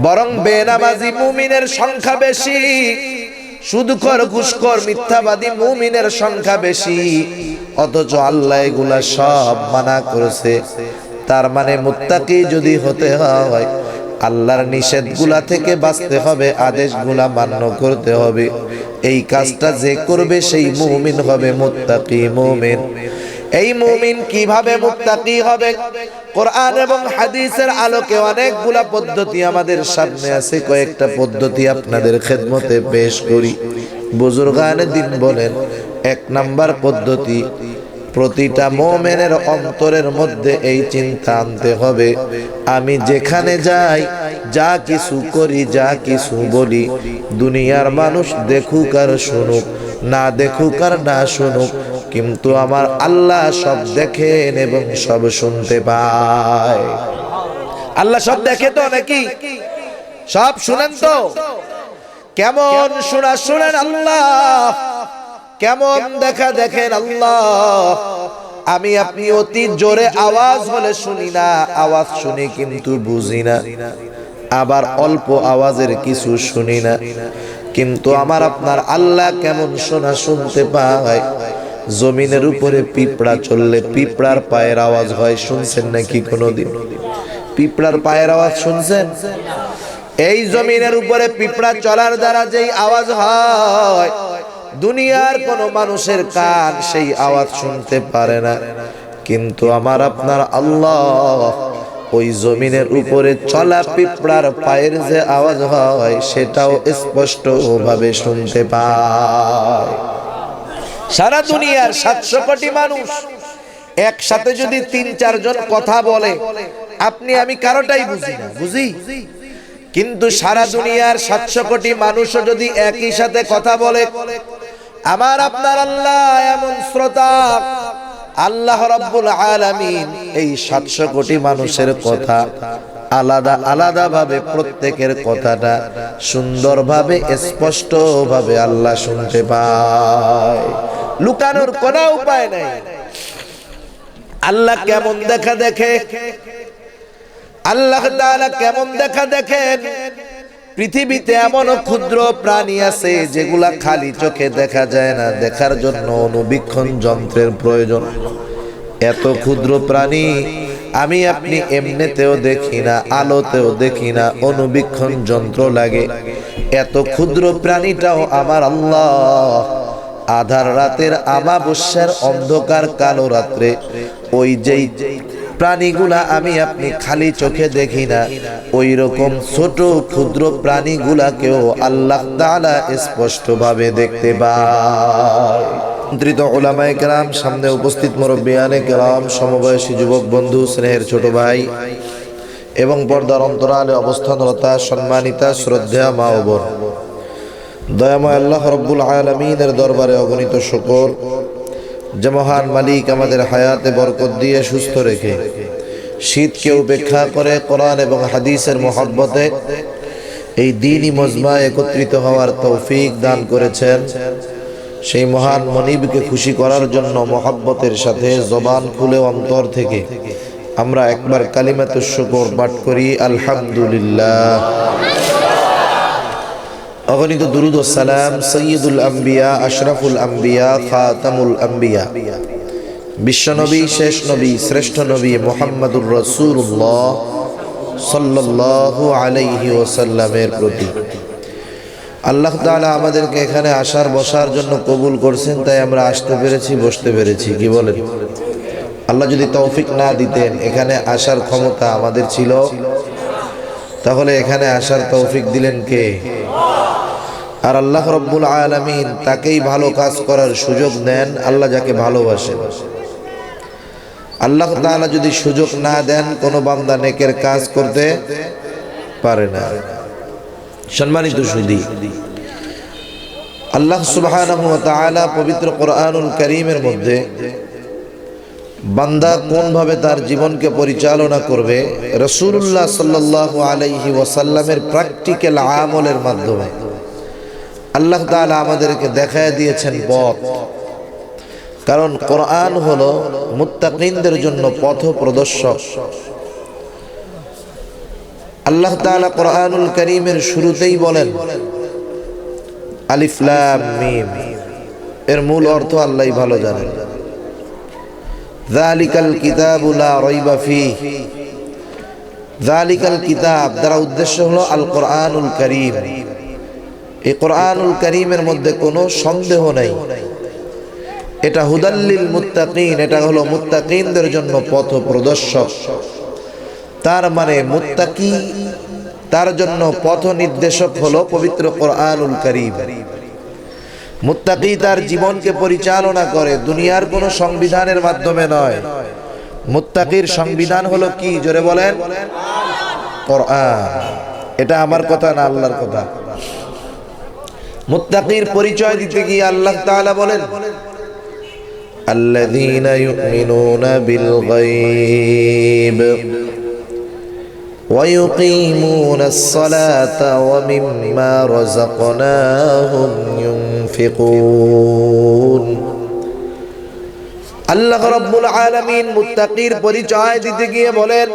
বরং বেনামাজি মুমিনের সংখ্যা বেশি, সুদখোর ঘুষখোর মিথ্যাবাদী মুমিনের সংখ্যা বেশি। অথচ আল্লাহ এগুলা সব মানা করেছে। তার মানে মুত্তাকি যদি হতে হয় আল্লাহর নিষেধগুলা থেকে বাঁচতে হবে, আদেশগুলা মান্য করতে হবে। এই কাজটা যে করবে সেই মুমিন হবে মুত্তাকি মুমিন। এই মুমিন কিভাবে মুত্তাকি হবে? কোরআন এবং হাদিসের আলোকে অনেকগুলা পদ্ধতি আমাদের সামনে আছে। কয়েকটা পদ্ধতি আপনাদের খেদমতে পেশ করি। বুজুর্গানে দিন বলেন, 1 নাম্বার পদ্ধতি, প্রতিটা মুমিনের অন্তরের মধ্যে এই চিন্তা আনতে হবে, আমি যেখানে যাই, যা কিছু করি, যা কিছু বলি, দুনিয়ার মানুষ দেখুক আর শুনুক, না দেখুক আর না শুনুক, কিন্তু আমার আল্লাহ সব দেখেন এবং সব শুনতে পায়। আল্লাহ সব দেখে তো নাকি? সব শুনেন তো? কেমন শোনা শুনেন আল্লাহ, কেমন দেখা দেখেন আল্লাহ। আমি আপনি অতি জোরে আওয়াজ হলে শুনি না, আওয়াজ শুনি কিন্তু বুঝি না। আবার অল্প আওয়াজের কিছু শুনি না, কিন্তু আমার আপনার আল্লাহ কেমন শোনা শুনতে পায়। জমিনের উপরে পিঁপড়া চললে পিঁপড়ার পায়ের আওয়াজ হয়, শুনছেন নাকি কোনোদিন? পিঁপড়ার পায়ের আওয়াজ শুনছেন? এই জমিনের উপরে পিঁপড়া চলার দ্বারা যেই আওয়াজ হয়, দুনিয়ার কোন মানুষের কান সেই আওয়াজ শুনতে পারে না। কিন্তু আমার আপনার আল্লাহ ওই জমিনের উপরে চলা পিঁপড়ার পায়ের যে আওয়াজ হয় সেটাও স্পষ্ট ভাবে শুনতে পায়। সারা দুনিয়ার 700 কোটি মানুষ একসাথে যদি 3-4 জন কথা বলে, আপনি আমি কারোটাই বুঝি না, বুঝি? কিন্তু সারা দুনিয়ার 700 কোটি মানুষও যদি একই সাথে কথা বলে, আমার আপনার আল্লাহ এমন শ্রোতা, আল্লাহ রাব্বুল আলামিন এই 700 কোটি মানুষের কথা আলাদা আলাদা ভাবে প্রত্যেকের কথাটা সুন্দরভাবে স্পষ্টভাবে আল্লাহ শুনতে পায়। লুকানোর কোনো উপায় নাই। আল্লাহ কেমন দেখা দেখে, আল্লাহ তাআলা কেমন দেখা দেখেন। পৃথিবীতে এমন ক্ষুদ্র প্রাণী আছে যেগুলা খালি চোখে দেখা যায় না, দেখার জন্য অনুবীক্ষণ যন্ত্রের প্রয়োজন। এত ক্ষুদ্র প্রাণী আমি আপনি এমনিতেও দেখি না, আলোতেও দেখি না, অনুবীক্ষণ যন্ত্র লাগে। এত ক্ষুদ্র প্রাণীটাও আমার আল্লাহ আধার রাতের আমাবস্যার অন্ধকার কালো রাত্রে ওই যেই প্রাণীগুলা আমি আপনি খালি চোখে দেখি না, ওই রকম ছোট ক্ষুদ্র প্রাণীগুলাকেও আল্লাহ তাআলা স্পষ্টভাবে দেখতে পায়। মন্ত্রিত উলামায়ে কেরাম, সামনে উপস্থিত মুরব্বিয়ানে কেরাম, সমবয়সী যুবক বন্ধু, স্নেহের ছোট ভাই এবং পর্দার অন্তরালে অবস্থানরতা সম্মানিতা শ্রদ্ধা মা ও বোন, দয়াময় আল্লাহ রব্বুল আলামিনের দরবারে অগণিত শুকর যে মহান মালিক আমাদের হায়াতে বরকত দিয়ে সুস্থ রেখে শীতকে উপেক্ষা করে কোরআন এবং হাদিসের মহব্বতে এই দ্বীনি মজমায় একত্রিত হওয়ার তৌফিক দান করেছেন। সেই মহান মনিবকে খুশি করার জন্য মহব্বতের সাথে জবান খুলে অন্তর থেকে আমরা একবার কালিমাতুশ শুকর পাঠ করি, আলহামদুলিল্লাহ। অগণিত দুরুদ ও সালাম সৈয়দুল আম্বিয়া, আশরাফুল আম্বিয়া, খাতামুল আম্বিয়া, বিশ্বনবী, শেষ নবী, শ্রেষ্ঠ নবী মুহাম্মদুর রাসূলুল্লাহ সাল্লাল্লাহু আলাইহি ওয়াসাল্লামের প্রতি। আল্লাহ তাআলা আমাদেরকে এখানে আসার বসার জন্য কবুল করছেন, তাই আমরা আসতে পেরেছি, বসতে পেরেছি। কি বলেন? আল্লাহ যদি তৌফিক না দিতেন, এখানে আসার ক্ষমতা আমাদের ছিল, তাহলে এখানে আসার তৌফিক দিলেন কে? আর আল্লাহ রব্বুল আলামিন তাকেই ভালো কাজ করার সুযোগ দেন আল্লাহ যাকে ভালোবাসেন। আল্লাহ তাআলা যদি সুযোগ না দেন, কোনো বান্দা নেকের কাজ করতে পারে না। সম্মানিত সুধী, আল্লাহ সুবহানাহু ওয়া তাআলা পবিত্র কোরআনুল কারীমের মধ্যে বান্দা কোন ভাবে তার জীবনকে পরিচালনা করবে রাসূলুল্লাহ সাল্লাল্লাহু আলাইহি ওয়াসাল্লামের প্র্যাকটিক্যাল আমলের মাধ্যমে আল্লাহ তাআলা আমাদেরকে দেখায় দিয়েছেন পথ। কারণ কোরআন হলো মুত্তাকিনদের জন্য পথ প্রদর্শক। আল্লাহ তাআলা কোরআনুল কারীমের শুরুতেই বলেন আলিফ লাম মিম, এর মূল অর্থ আল্লাহই ভালো জানেন। যালিকাল কিতাবু লা রাইবা ফীহি, যালিকাল কিতাব দ্বারা উদ্দেশ্য হলো আল কোরআনুল কারীম। এই কোরআনুল কারীমের মধ্যে কোনো সন্দেহ নাই, এটা হুদাল্লিল মুত্তাকিন, এটা হলো মুত্তাকিনদের জন্য পথ প্রদর্শক। তার মানে মুত্তাকি, তার জন্য পথ নির্দেশক হলো পবিত্র কোরআনুল কারীম। মুত্তাকি তার জীবনকে পরিচালনা করে দুনিয়ার কোনো সংবিধানের মাধ্যমে নয়। মুত্তাকির সংবিধান হলো কি, জোরে বলেন? কোরআন। এটা আমার কথা না, আল্লাহর কথা। মুত্তাকির পরিচয় দিতে গিয়ে আল্লাহ তাআলা বলেন আল্লাযীনা ইউমিনুনা বিল গায়ব ওয়া ইউকিমুনাস সালাতা ওয়া মিম্মা রাযাকনাহুম ইউনফিকুন। আল্লাহ রাব্বুল আলামিন মুত্তাকির পরিচয় দিতে গিয়ে বলেন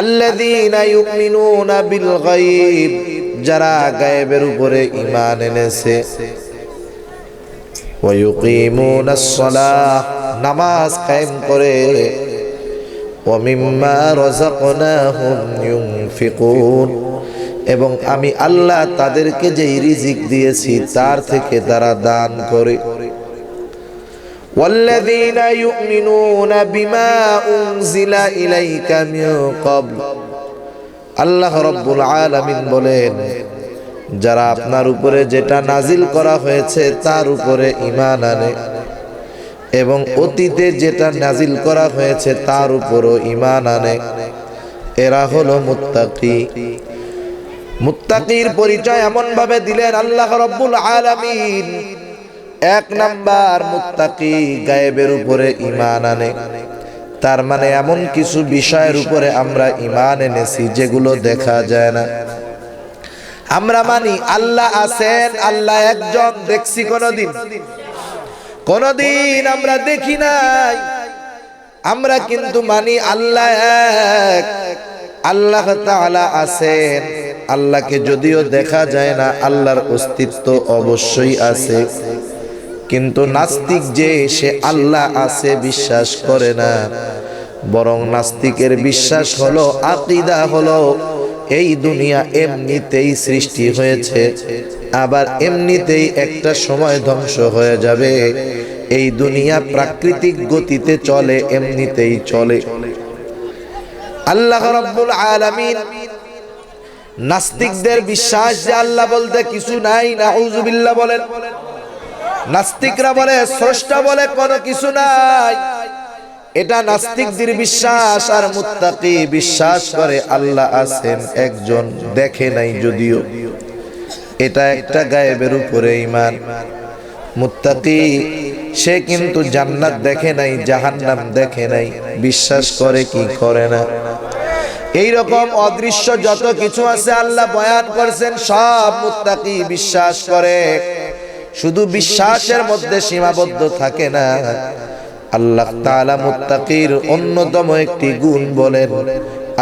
আল্লাযীনা ইউমিনুনা বিল গায়ব, যারা গায়েবের উপরে ঈমান এনেছে, ওয়া ইউকিমুনাস সালাহ, নামাজ কায়েম করে, ওয়া মিম্মা রাযাকনাহুম ইউনফিকুন, এবং আমি আল্লাহ তাদেরকে যেই রিজিক দিয়েছি তার থেকে তারা দান করে। ওয়াল্লাযীনা ইউমিনুনা বিমা উনজিলা ইলাইকা মিন ক্বাবল, আল্লাহ রাব্বুল আলামিন বলেন যারা আপনার উপরে যেটা নাজিল করা হয়েছে তার উপরে ঈমান আনে এবং অতীতে যেটা নাজিল করা হয়েছে তার উপরও ঈমান আনে, এরা হলো মুত্তাকি। মুত্তাকির পরিচয় এমন ভাবে দিলেন আল্লাহ রাব্বুল আলামিন। এক নাম্বার, মুত্তাকি গায়েবের উপরে ঈমান আনে, তার মানে এমন কিছু বিষয়ের উপরে আমরা ঈমান এনেছি যেগুলো দেখা যায় না। আমরা মানি আল্লাহ আছেন, আল্লাহ একজন, দেখছি কোনদিন? কোনদিন আমরা দেখি নাই। আমরা কিন্তু মানি আল্লাহ এক, আল্লাহ তাআলা আছেন। আল্লাহকে যদিও দেখা যায় না, আল্লাহর অস্তিত্ব অবশ্যই আছে। কিন্তু নাস্তিক যে সে আল্লাহ আছে বিশ্বাস করে না, বরং নাস্তিকের বিশ্বাস হলো, আকীদা হলো এই দুনিয়া এমনিতেই সৃষ্টি হয়েছে, আবার এমনিতেই একটা সময় ধ্বংস হয়ে যাবে। এই দুনিয়া প্রাকৃতিক গতিতে চলে, এমনিতেই চলে। আল্লাহ রাব্বুল আলামিন নাস্তিকদের বিশ্বাস যে আল্লাহ বলতে কিছু নাই, নাউযুবিল্লাহ বলেন। নাস্তিকরা বলে স্রষ্টা বলে কোনো কিছু নাই, এটা নাস্তিকদের বিশ্বাস। আর মুত্তাকি বিশ্বাস করে আল্লাহ আছেন একজন, দেখে নাই যদিও, এটা একটা গায়েবের উপরে ঈমান। মুত্তাকি সে কিন্তু জান্নাত দেখে নাই, জাহান্নাম দেখে নাই, বিশ্বাস করে কি করে না। এই রকম অদৃশ্য যত কিছু আছে আল্লাহ বয়ান করেছেন, সব মুত্তাকি বিশ্বাস করে। শুধু বিশ্বাসের মধ্যে সীমাবদ্ধ থাকে না। আল্লাহ তাআলা মুত্তাকির অন্যতম একটি গুণ বলেন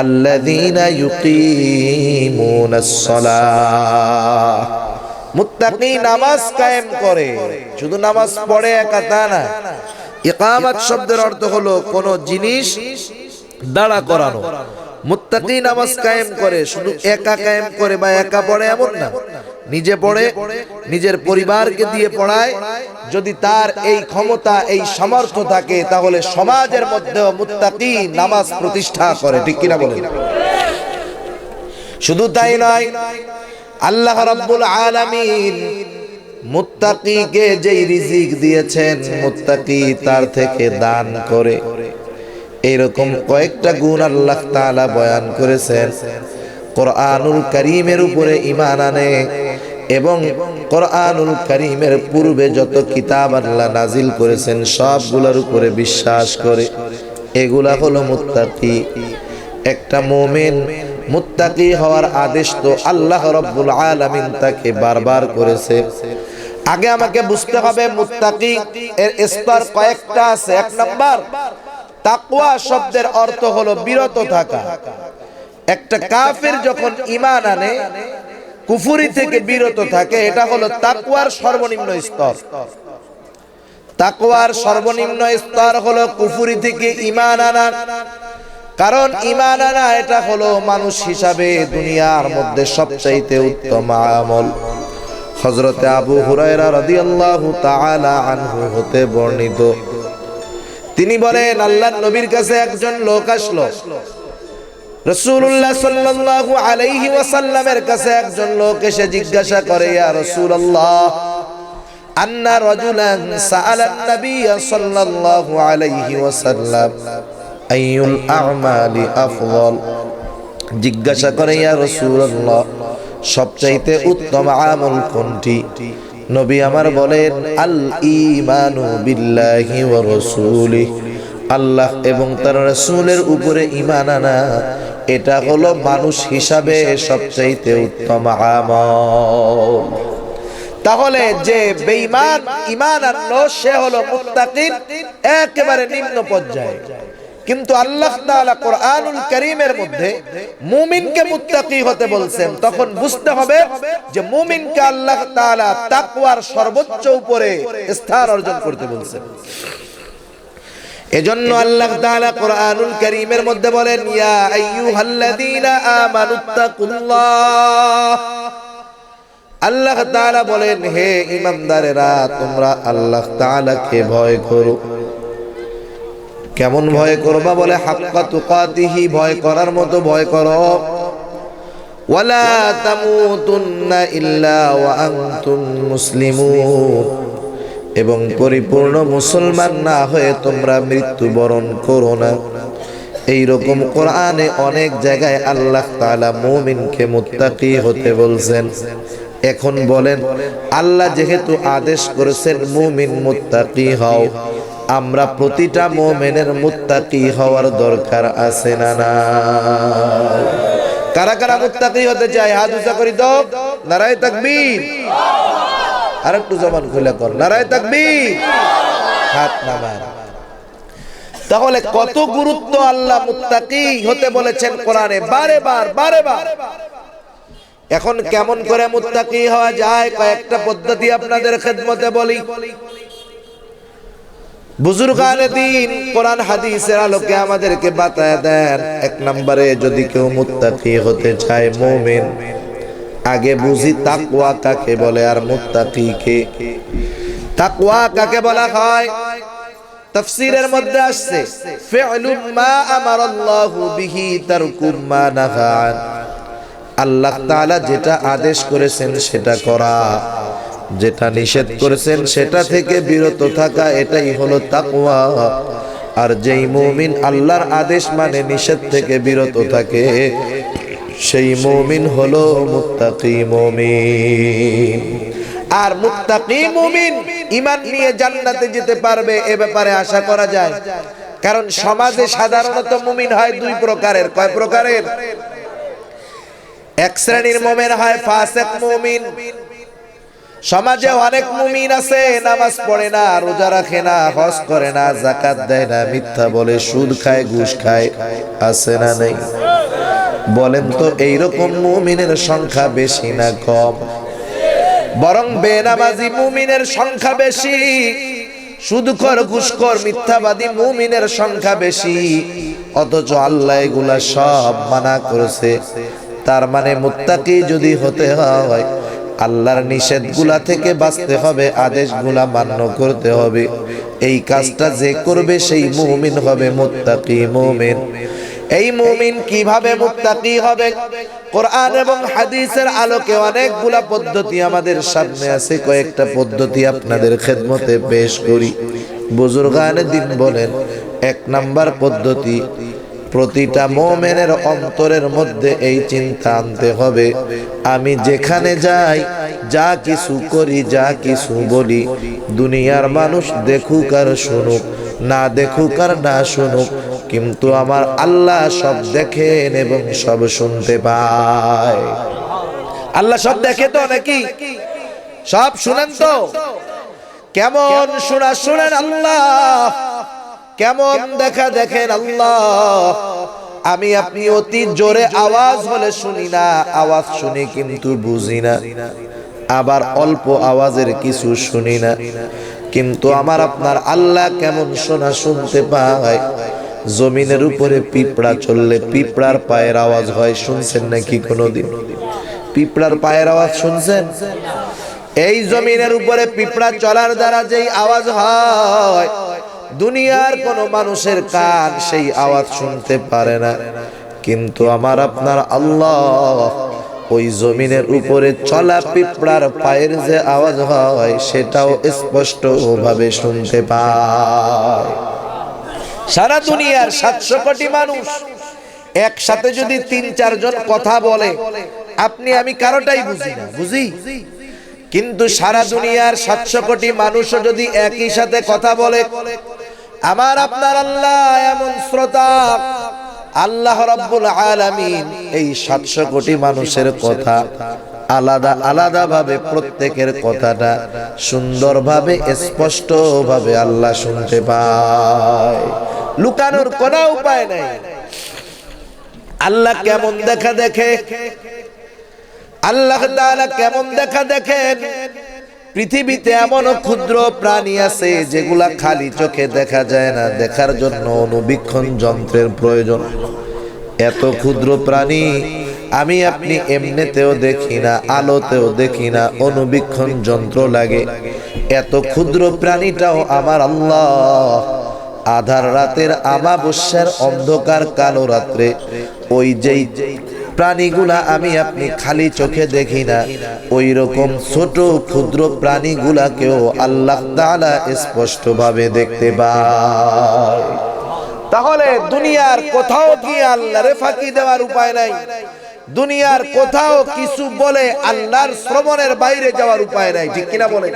আল্লাযীনা ইউকিমুনাস সালাহ। মুত্তাকি নামাজ কায়েম করে, শুধু নামাজ পড়ে একা তা না। ইকামাত শব্দের অর্থ হলো কোন জিনিস দাঁড়া করানো। মুত্তাকি নামাজ কায়েম করে, শুধু একা কায়েম করে বা একা পড়ে এমন না, নিজে পড়ে, নিজের পরিবারকে দিয়ে পড়ায়। যদি তার এই ক্ষমতা, এই সামর্থ্য থাকে, তাহলে সমাজের মধ্যে মুত্তাকি নামাজ প্রতিষ্ঠা করে, ঠিক কিনা বলেন? শুধু তাই নয়, আল্লাহ রাব্বুল আলামিন মুত্তাকিকে যেই রিজিক দিয়েছেন, মুত্তাকি তার থেকে দান করে। এরকম কয়েকটা গুণ আল্লাহ তাআলা বয়ান করেছেন। কোরআনুল কারীমের উপরে ঈমান আনে এবং কোরআনুল কারীমের পূর্বে যত কিতাব আল্লাহ নাজিল করেছেন সবগুলোর উপরে বিশ্বাস করে, এগুলা হলো মুত্তাকি। একটা মুমিন মুত্তাকি হওয়ার আদেশ তো আল্লাহ রাব্বুল আলামিন তাকে বারবার করেছে। আগে আমাকে বুঝতে হবে মুত্তাকি এর স্তর কয়েকটা আছে। এক নাম্বার, তাকওয়া শব্দের অর্থ হলো বিরত থাকা। একটা কাফের যখন ঈমান আনে, কুফরি থেকে বিরত থাকে, এটা হলো তাকওয়ার সর্বনিম্ন স্তর। তাকওয়ার সর্বনিম্ন স্তর হলো কুফরি থেকে ঈমান আনা। কারণ ঈমান আনা এটা হলো মানুষ হিসাবে দুনিয়ার মধ্যে সবচাইতে উত্তম আমল। হযরতে আবু হুরায়রা রাদিয়াল্লাহু তাআলা আনহু হতে বর্ণিত, তিনি বলেন আল্লাহর নবীর কাছে একজন লোক আসলো। রাসূলুল্লাহ সাল্লাল্লাহু আলাইহি ওয়াসাল্লামের কাছে একজন লোক এসে জিজ্ঞাসা করে, ইয়া রাসূলুল্লাহ, আন্না রাজুলান সাআলান নবী সাল্লাল্লাহু আলাইহি ওয়াসাল্লাম আইয়ুল আ'মালি আফদল। জিজ্ঞাসা করে, ইয়া রাসূলুল্লাহ, সবচাইতে উত্তম আমল কোনটি? নবী আমার বলেন, আল ঈমানু বিল্লাহি ওয়া রাসূলিহি, আল্লাহ এবং তার রাসূলের উপরে ঈমান আনা, এটা হলো মানুষ হিসাবে সবচাইতে উত্তম আমল। তাহলে যে বেঈমান ঈমান আনলো সে হলো মুত্তাকিন একেবারে নিম্ন পর্যায়ে। কিন্তু আল্লাহ তাআলা কোরআনুল কারীমের মধ্যে মুমিনকে মুত্তাকি হতে বলছেন, তখন বুঝতে হবে যে মুমিনকে আল্লাহ তাআলা তাকওয়ার সর্বোচ্চ উপরে স্থান অর্জন করতে বলছেন। এজন্য আল্লাহ তাআলা কোরআনুল কারীমের মধ্যে বলেন, ইয়া আইয়ুহাল্লাযীনা আমানুত্তাকুল্লাহ। আল্লাহ তাআলা বলেন, হে ঈমানদারেরা, তোমরা আল্লাহ তাআলাকে ভয় করো। কেমন ভয় করবা? বলে হাক্কা তুকাতিহি, ভয় করার মতো ভয় করো। ওয়ালা তামুতুন্না ইল্লা ওয়া আনতুম মুসলিমুন, এবং পরিপূর্ণ মুসলমান না হয়ে তোমরা মৃত্যুবরণ করো না। এইরকম কোরআনে অনেক জায়গায় আল্লাহ তাআলা মুমিনকে মুত্তাকি হতে বলছেন। এখন বলেন, আল্লাহ যেহেতু আদেশ করেছেন মুমিন মুত্তাকি হও, আমরা প্রতিটা মুমিনের মুত্তাকি হওয়ার দরকার আছে না না? কারা কারা মুত্তাকি হতে চায়? হাত উঁচা করি তো, নারায়ে তাকবীর। আর একটু জবান খুলে কর, নারায়ে তাকবীর। হাত নামান। তাহলে কত গুরুত্ব আল্লাহ মুত্তাকি হতে বলেছেন কোরআনে বারে বার। এখন কেমন করে মুত্তাকি হওয়া যায়, কয়েকটা পদ্ধতি আপনাদের খেদমতে বলি। বুজুর্গানে দ্বীন কোরআন হাদিসের আলোকে আমাদেরকে বাতায় দেন। এক নম্বরে, যদি কেউ মুত্তাকি হতে চায়, মুমিন, আগে বুঝি তাকওয়া কাকে বলে আর মুত্তাকি কে। তাকওয়া কাকে বলা হয়? তাফসীরের মধ্যে আসছে, ফি'লু মা আমারাল্লাহু বিহি তারকু মা নাহা আন। আল্লাহ তাআলা যেটা আদেশ করেছেন সেটা করা, যেটা নিষেধ করেছেন সেটা থেকে বিরত থাকা, এটাই হলো তাকওয়া। আর যেই মুমিন আল্লাহর আদেশ মানে নিষেধ থেকে বিরত থাকে, সেই মুমিন হলো মুত্তাকি মুমিন। আর মুত্তাকি মুমিন ঈমান নিয়ে জান্নাতে যেতে পারবে, এ ব্যাপারে আশা করা যায়। কারণ সমাজে সাধারণত মুমিন হয় দুই প্রকারের। কয় প্রকারের? এক শ্রেণীর মুমিন হয় ফাসিক মুমিন। সমাজে অনেক মুমিন আছে, নামাজ পড়ে না, রোজা রাখে না, হজ করে না, যাকাত দেয় না, মিথ্যা বলে, সুদ খায়, ঘুষ খায়, আছে না নেই? বলেন তো, এইরকম মুমিনের সংখ্যা বেশি না কম? বরং বেনামাজি মুমিনের সংখ্যা বেশি, সুদখোর, ঘুষখোর, মিথ্যাবাদী মুমিনের সংখ্যা বেশি। অথচ আল্লাহ এগুলা সব মানা করেছে। তার মানে মুত্তাকি যদি হতে হয়, আল্লাহর নিষেধগুলা থেকে বাঁচতে হবে, আদেশগুলা মান্য করতে হবে। এই কাজটা যে করবে সেই মুমিন হবে মুত্তাকি মুমিন। এই মুমিন কিভাবে মুত্তাকি হবে? কোরআন এবং হাদিসের আলোকে অনেকগুলা পদ্ধতি আমাদের সামনে আছে। কয়েকটা পদ্ধতি আপনাদের খেদমতে পেশ করি। বুজুর্গানে দ্বীন বলেন, এক নাম্বার পদ্ধতি, প্রতিটা মুমিনের অন্তরের মধ্যে এই চিন্তা আনতে হবে, আমি যেখানে যাই, যা কিছু করি, যা কিছু বলি, দুনিয়ার মানুষ দেখুক আর শুনুক, না দেখুক আর না শুনুক, কিন্তু আমার আল্লাহ সব দেখেন এবং সব শুনতে পায়। আল্লাহ সব দেখে তো নাকি? সব শুনেন তো? কেমন শোনা শুনেন আল্লাহ, কেমন দেখা দেখেন আল্লাহ। আমি আপনি অতি জোরে আওয়াজ হলে শুনি না, আওয়াজ শুনি কিন্তু বুঝি না, আবার অল্প আওয়াজের কিছু শুনি না। কিন্তু আমার আপনার আল্লাহ কেমন শোনা শুনতে পায়? জমিনের উপরে পিঁপড়া চললে পিঁপড়ার পায়ের আওয়াজ হয়, শুনছেন নাকি কোনোদিন? পিঁপড়ার পায়ের আওয়াজ শুনছেন? এই জমিনের উপরে পিঁপড়া চলার দ্বারা যেই আওয়াজ হয়, দুনিয়ার কোন মানুষের কান সেই আওয়াজ শুনতে পারে না। কিন্তু আমার আপনার আল্লাহ ওই জমিনের উপরে চলা পিঁপড়ার পায়ের যে আওয়াজ হয় সেটাও স্পষ্ট ভাবে শুনতে পায়। সারা দুনিয়ার 700 কোটি মানুষ একসাথে যদি 3-4 জন কথা বলে, আপনি আমি কারোটাই বুঝি না, বুঝি? কিন্তু সারা দুনিয়ার 700 কোটি মানুষও যদি একই সাথে কথা বলে, আমার আপনার আল্লাহ এমন শ্রোতা, আল্লাহ রাব্বুল আলামিন এই 700 কোটি মানুষের কথা আলাদা আলাদা ভাবে প্রত্যেকের কথাটা সুন্দরভাবে স্পষ্টভাবে আল্লাহ শুনতে পায়। লুকানোর কোনো উপায় নাই। আল্লাহ কেমন দেখা দেখে, আল্লাহ তাআলা কেমন দেখা দেখেন। পৃথিবীতে এমন ক্ষুদ্র প্রাণী আছে যেগুলা খালি চোখে দেখা যায় না, দেখার জন্য অনুবীক্ষণ যন্ত্রের প্রয়োজন। এত ক্ষুদ্র প্রাণী আমি আপনি এমনিতেও দেখি না, আলোতেও দেখি না, অনুবীক্ষণ যন্ত্র লাগে। এত ক্ষুদ্র প্রাণীটাও আমার আল্লাহ আধার রাতের আমাবস্যার অন্ধকার কালো রাত্রে ওই যেই প্রাণীগুলা আমি আপনি খালি চোখে দেখি না, ওই রকম ছোট ক্ষুদ্র প্রাণীগুলাকেও আল্লাহ তাআলা স্পষ্টভাবে দেখতে পায়। তাহলে দুনিয়ার কোথাও কি আল্লাহরে ফাঁকি দেওয়ার উপায় নাই? দুনিয়ার কোথাও কিছু বলে আল্লাহর শ্রবণের বাইরে যাওয়ার উপায় নাই, ঠিক কিনা বলেন?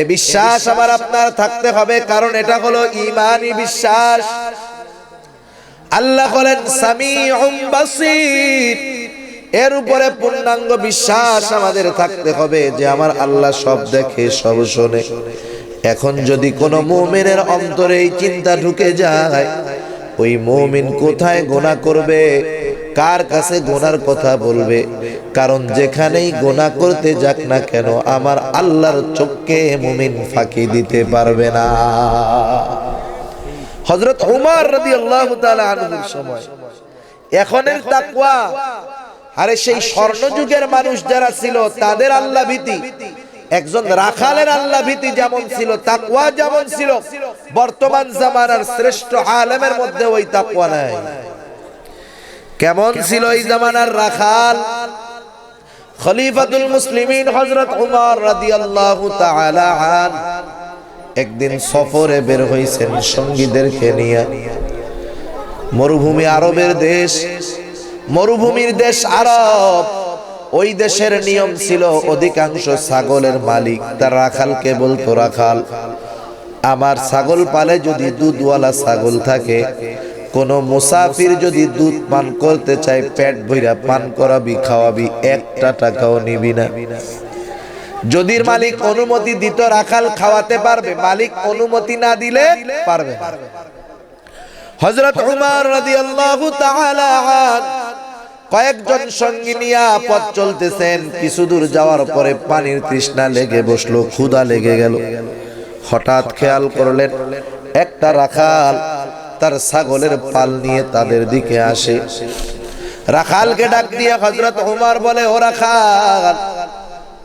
এ বিশ্বাস আমার আপনার থাকতে হবে, কারণ এটা হলো ঈমানি বিশ্বাস। আল্লাহ বলেন সামিউম বাসীর, এর উপরে পূর্ণাঙ্গ বিশ্বাস আমাদের থাকতে হবে যে আমার আল্লাহ সব দেখে, সব শোনে। এখন যদি কোনো মুমিনের অন্তরে এই চিন্তা ঢুকে যায়, ওই মুমিন কোথায় গুনাহ করবে, কার কাছে গুনার কথা বলবে? কারণ যেখানেই গুনাহ করতে যাক না কেন, আমার আল্লাহর চোখকে মুমিন ফাঁকি দিতে পারবে না। হযরত উমর রাদিয়াল্লাহু তাআলা আনহুর সময় এখনের তাকওয়া, আরে সেই স্বর্ণযুগের মানুষ যারা ছিল তাদের আল্লাহ ভীতি, একজন রাখালের আল্লাহ ভীতি যেমন ছিল, তাকওয়া যেমন ছিল, বর্তমান জামানার শ্রেষ্ঠ আলেমের মধ্যে ওই তাকওয়া নাই। কেমন ছিল এই জামানার রাখাল? খলিফাতুল মুসলিমিন হযরত উমর রাদিয়াল্লাহু তাআলা আন একদিন সফরে বের হইছেন সঙ্গীদেরকে নিয়ে। মরুভূমি আরবের দেশ, মরুভূমির দেশ আরব। ওই দেশের নিয়ম ছিল অধিকাংশ ছাগলের মালিক তার রাখালকে বলতো, রাখাল আমার ছাগল পালে যদি দুধওয়ালা ছাগল থাকে, কোন মুসাফির যদি দুধ পান করতে চায় পেট ভইরা পান করাবি, খাওয়াবি, একটা টাকাও নিবি না। যদি মালিক অনুমতি দিত রাখাল খাওয়াতে পারবে, মালিক অনুমতি না দিলে পারবে না। হযরত উমর রাদিয়াল্লাহু তাআলা আন কয়েকজন সঙ্গী নিয়ে পথ চলতেছেন। কিছু দূর যাওয়ার পরে পানির তৃষ্ণা লেগে বসলো, ক্ষুধা লেগে গেল। হঠাৎ খেয়াল করলেন একটা রাখাল তার ছাগলের পাল নিয়ে তাদের দিকে আসে। রাখালকে ডাক দিয়ে হযরত উমর বলে, ও রাখাল।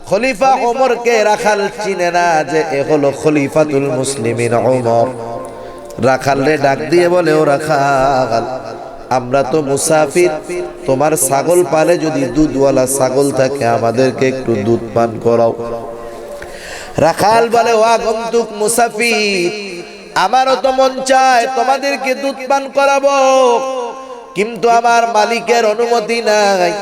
খলিফা ওমরকে রাখাল চিনে না যে এ হলো খলিফাতুল মুসলিমিন ওমর। রাখালরে ডাক দিয়ে বলে, ও রাখাল, আমরা তো মুসাফির, তোমার ছাগল পালে যদি দুধওয়ালা ছাগল থাকে আমাদেরকে একটু দুধ পান করাও। রাখাল বলে, ও আগন্তুক মুসাফির, আমারও তো মন চায় তোমাদেরকে দুধ পান করাবো, কিন্তু আমার মালিকের অনুমতি নাই।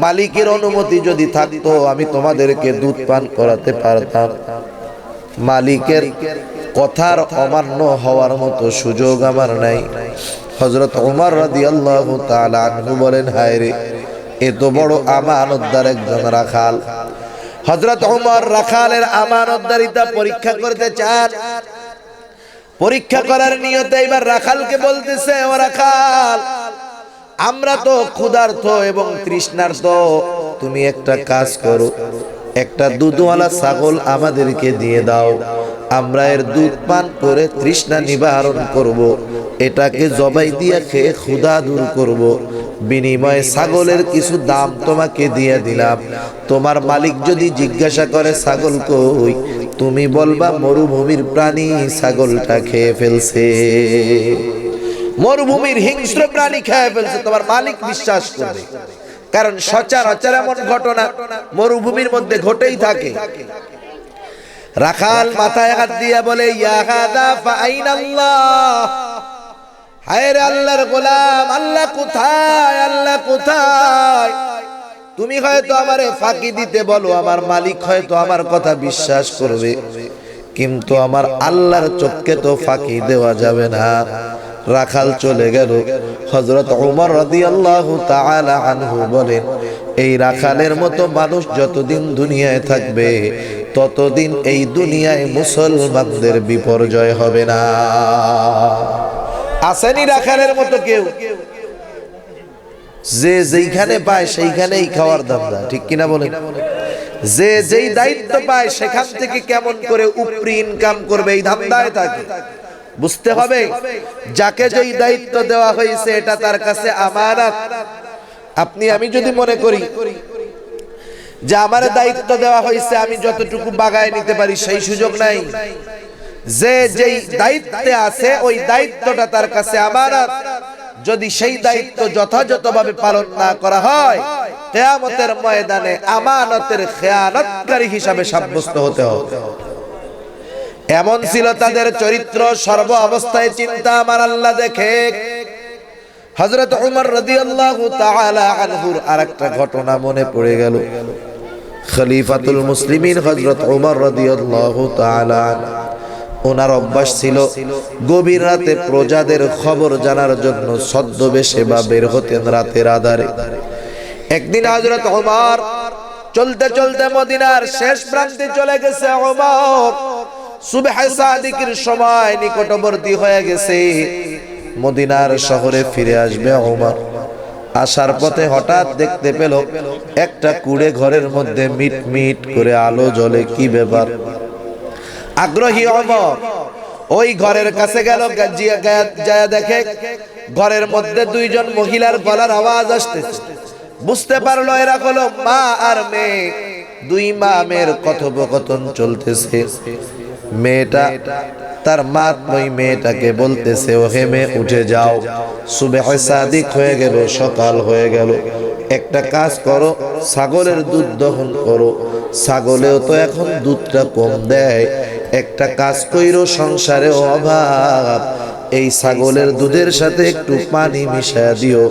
মালিকের অনুমতি যদি থাকতো আমি তোমাদেরকে দুধ পান করাতে পারতাম। মালিকের কথার অমান্য হওয়ার মতো সুযোগ আমার নাই। হযরত ওমর রাদিয়াল্লাহু তাআলা আনহু বলেন, হায় রে, এত বড় আমানতদার একজন রাখাল। হযরত ওমর রাখালের আমানতদারিতা পরীক্ষা করতে চান। পরীক্ষা করার নিয়তে এবার রাখালকে বলতেছে, ও রাখাল, আমরা তো ক্ষুধার্ত এবং তৃষ্ণার্ত। তুমি একটা কাজ করো, একটা দুধওয়ালা ছাগল আমাদেরকে দিয়ে দাও, আমরা এর দুধ পান করে তৃষ্ণা নিবারণ করব, এটাকে জবাই দিয়ে খেয়ে ক্ষুধা দূর করব। বিনিময়ে ছাগলের কিছু দাম তোমাকে দিয়ে দিলাম। তোমার মালিক যদি জিজ্ঞাসা করে ছাগল কই, তুমি বলবা মরুভূমির প্রাণী ছাগলটা খেয়ে ফেলছে, মরুভূমির হিংস্র প্রাণী খেয়ে ফেলছে। তোমার মালিক বিশ্বাস করবে, কারণ সচরাচর এমন ঘটনা মরুভূমির মধ্যে ঘটেই থাকে। রাখাল মাথায় হাত দিয়া বলে, ইয়া হাদা ফাইনাল্লাহ, হায় রে আল্লাহর গোলাম, আল্লাহ কোথায়, আল্লাহ কোথায়? তুমি হয়তো আমারে ফাঁকি দিতে বলো, আমার মালিক হয়তো আমার কথা বিশ্বাস করবে, কিন্তু আমার আল্লাহর চোখকে তো ফাঁকি দেওয়া যাবে না। রাখাল চলে গেল। হযরত ওমর রাদিয়াল্লাহু তাআলা আনহু বলেন, এই রাখালের মতো মানুষ যতদিন দুনিয়ায় থাকবে ততদিন এই দুনিয়ায় মুসলমানদের বিপর্যয় হবে না। আসেনি রাখালের মতো কেউ, যে যেইখানে পায় সেইখানেই খাওয়ার ধান্দা, ঠিক কিনা বলেন? যে যেই দায়িত্ব পায় সেখান থেকে কেমন করে উপরি ইনকাম করবে এই ধান্দায় থাকে। বুঝতে হবে, যাকে যেই দায়িত্ব দেওয়া হয়েছে এটা তার কাছে আমানত। আপনি আমি যদি মনে করি যে আমার দায়িত্ব দেওয়া হয়েছে আমি যতটুকু বাগায় নিতে পারি, সেই সুযোগ নাই। যে যেই দায়িত্বে আছে ওই দায়িত্বটা তার কাছে আমানত। যদি সেই দায়িত্ব যথাযথভাবে পালন না করা হয়, কিয়ামতের ময়দানে আমানতের খেয়ানতকারী হিসাবে সাব্যস্ত হতে হবে। এমন ছিল তাদের চরিত্র, সর্ব অবস্থায় চিন্তা আমার আল্লাহ দেখে। হযরত ওমর রাদিয়াল্লাহু তাআলা আনহুর আরেকটা ঘটনা মনে পড়ে গেল। খলিফাতুল মুসলিমিন হযরত ওমর রাদিয়াল্লাহু তাআলা আনহু, ওনার অভ্যাস ছিল গভীর রাতে প্রজাদের খবর জানার জন্য ছদ্মবেশে বা বের হতেন রাতের আধারে। একদিন হযরত ওমর চলতে চলতে মদিনার শেষ প্রান্তে চলে গেছে। ওমর সুবহে সাদিকের সময় নিকটবর্তী হয়ে গেছে, মদিনার শহরে ফিরে আসবে ওমর। আসার পথে হঠাৎ দেখতে পেল একটা কুড়ে ঘরের মধ্যে মিট মিট করে আলো জ্বলে। কি ব্যাপার? আগ্রহী ওমর ওই ঘরের কাছে গেল, যায় দেখে ঘরের মধ্যে দুইজন মহিলার গলার আওয়াজ আসতেছে। বুঝতে পারলো এরা হলো মা আর মেয়ে। দুই মা মেয়ের কথোপকথন চলতেছে। মেয়েটা তার মা ওই মেয়েটাকে বলতেছে, ও হে মেয়ে উঠে যাও, সুবহে সাদিক হয়ে গেল, সকাল হয়ে গেল, একটা কাজ করো, ছাগলের দুধ দহন করো। ছাগলেও তো এখন দুধটা কম দেয়, একটা কাজ কইরো, সংসারে অভাব, এই ছাগলের দুধের সাথে একটু পানি মিশিয়ে দিও,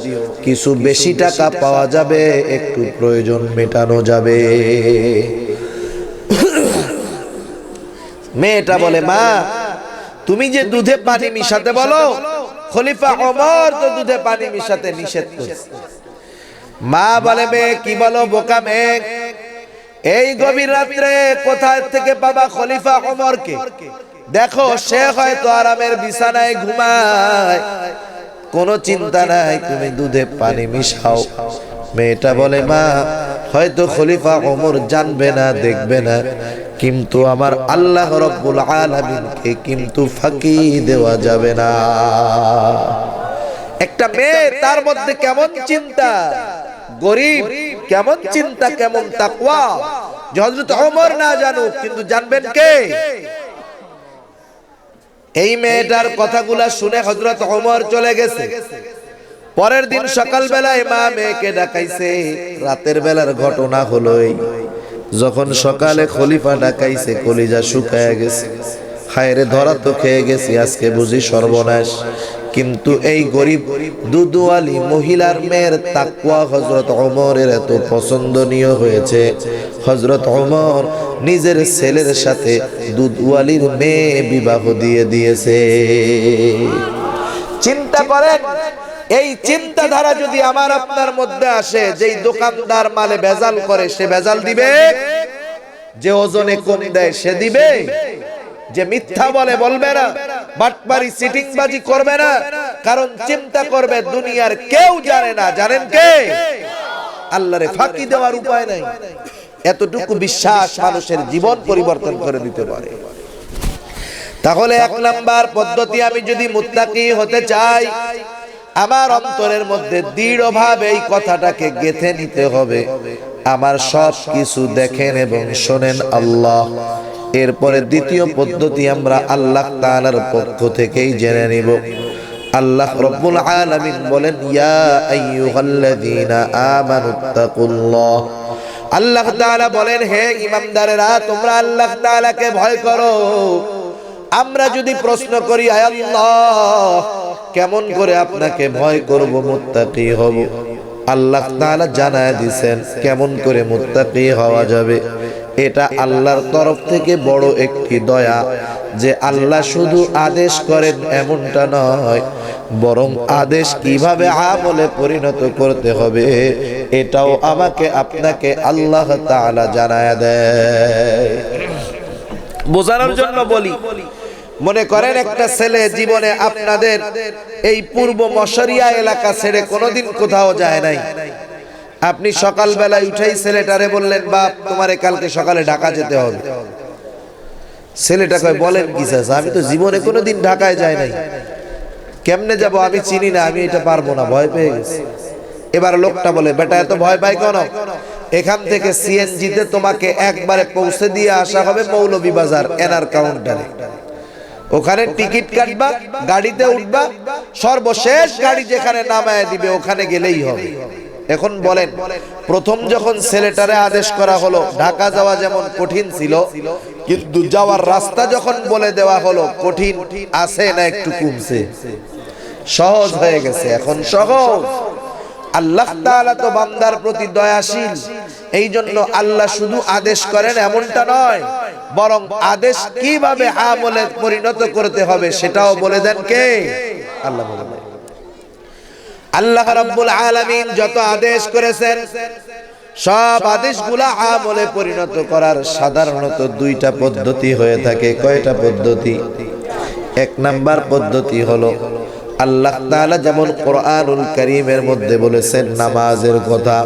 কিছু বেশি টাকা পাওয়া যাবে, একটু প্রয়োজন মেটানো যাবে। মেয়েটা বলে, মা তুমি যে দুধে পানি মিশাতে বলো, খলিফা ওমর তো দুধে পানি মিশাতে নিষেধ করেছে। মা বলে, মেয়ে কি বলো বোকা মেয়ে, এই গভীর রাত্রে কোথায় থেকে পাবা খলিফা ওমরকে? দেখো সে হয়তো আরামের বিছানায় ঘুমায়, কোনো চিন্তা নাই, তুমি দুধে পানি মিশাও। মেয়েটা বলে, মা হয়তো খলিফা ওমর জানবে না, দেখবে না, কিন্তু আমার আল্লাহ রব্বুল আলামিনকে কিন্তু ফাঁকি দেওয়া যাবে না। একটা মেয়ে, তার মধ্যে কেমন চিন্তা, গরিব, কেমন চিন্তা, কেমন তাকওয়া, যে হযরত ওমর না জানুক কিন্তু জানবেন কে? এই মেয়েটার কথাগুলা শুনে হযরত ওমর চলে গেছে। পরের দিন সকাল বেলায় মা মেয়েকে ডাকাইছে। রাতের বেলার ঘটনা হলো এই, যখন সকালে খলিফা ডাকাইছে, কলিজা শুকায় গেছে, হায়রে ধরা তো খেয়ে গেছি, আজকে বুঝি সর্বনাশ। কিন্তু এই গরিব দুধওয়ালি মহিলার মেয়ের তাকওয়া হযরত ওমরের এত পছন্দনীয় হয়েছে, হযরত ওমর নিজের ছেলের সাথে দুধওয়ালির মেয়ে বিবাহ দিয়ে দিয়েছে। চিন্তা করেন, এই চিন্তাধারা যদি আমার আপনার মধ্যে আসে, যেই দোকানদার মালে ভেজাল করে সে ভেজাল দিবে, যে ওজনে কম দেয় সে দিবে, যে মিথ্যা বলে বলবে না, বাটপারি সিটিংবাজি করবে না, কারণ চিন্তা করবে দুনিয়ার কেউ জানে না, জানেন কে? আল্লাহরে ফাঁকি দেওয়ার উপায় নাই। এতটুকু বিশ্বাস মানুষের জীবন পরিবর্তন করে দিতে পারে। তাহলে এক নাম্বার পদ্ধতি, আমি যদি মুত্তাকি হতে চাই, আমার অন্তরের মধ্যে দৃঢ়ভাবে এই কথাটাকে গেঁথে নিতে হবে, আমার সব কিছু দেখেন এবং শোনেন আল্লাহ। এরপরে দ্বিতীয় পদ্ধতি, আমরা আল্লাহ তাআলার পক্ষ থেকেই জেনে নিব। আল্লাহ রাব্বুল আলামিন বলেন, ইয়া আইয়ুহাল্লাযীনা আমানুত্তাকুল্লাহ। আল্লাহ তাআলা বলেন, হে ঈমানদারেরা, তোমরা আল্লাহ তাআলাকে ভয় করো। আমরা যদি প্রশ্ন করি, আয় আল্লাহ, কেমন করে আপনাকে ভয় করব, মুত্তাকি হব? আল্লাহ তাআলা জানায় দিয়েছেন কেমন করে মুত্তাকি হওয়া যাবে। এটা আল্লাহর তরফ থেকে বড় একটি দয়া, যে আল্লাহ শুধু আদেশ করেন এমনটা নয়, বরং আদেশ কিভাবে আমলে পরিণত করতে হবে এটাও আমাকে আপনাকে আল্লাহ তাআলা জানায় দেয়। বোঝানোর জন্য বলি, মনে করেন একটা ছেলে জীবনে আপনাদের এই পূর্ব মশরিয়া এলাকা ছেড়ে কোনোদিন কোথাও যায় নাই। আপনি সকালবেলায় উঠেই ছেলেটারে বললেন, বাপ তোমারে কালকে সকালে ঢাকা যেতে হবে। ছেলেটা কয়, বলেন কি চাচা, আমি তো জীবনে কোনোদিন ঢাকায় যাই নাই, কেমনে যাব, আমি চিনি না, আমি এটা পারবো না, ভয় পেয়ে গেছি। এবার লোকটা বলে, বেটা এত ভয় পাই কেন? এখান থেকে সিএনজিতে তোমাকে একবারে পৌঁছে দিয়ে আসা হবে মৌলভীবাজার এনার কাউন্টারে। ওখানে টিকিট কাটবা, গাড়িতে উঠবা, সর্বশেষ গাড়ি যেখানে নামায় দিবে ওখানে গেলেই হবে। এখন বলেন, প্রথম যখন ছেলেটারে আদেশ করা হলো, ঢাকা যাওয়া যেমন কঠিন ছিল, কিন্তু যাওয়ার রাস্তা যখন বলে দেওয়া হলো, কঠিন আছে না একটু কমছে? সহজ হয়ে গেছে, এখন সহজ। আল্লাহ তাআলা তো বান্দার প্রতি দয়াশীল, এই জন্য আল্লাহ শুধু আদেশ করেন এমনটা নয়, বরং আদেশ কিভাবে আমলে পরিণত করতে হবে সেটাও বলে দেন কে? আল্লাহ বলে দেন। আল্লাহ রাব্বুল আলামিন যত আদেশ করেছেন, সব আদেশগুলো আমলে পরিণত করার সাধারণত দুইটা পদ্ধতি হয়ে থাকে। কয়টা পদ্ধতি? এক নাম্বার পদ্ধতি হলো, আল্লাহ তাআলা যেমন কোরআনুল কারীমের মধ্যে বলেছেন নামাজের কথা।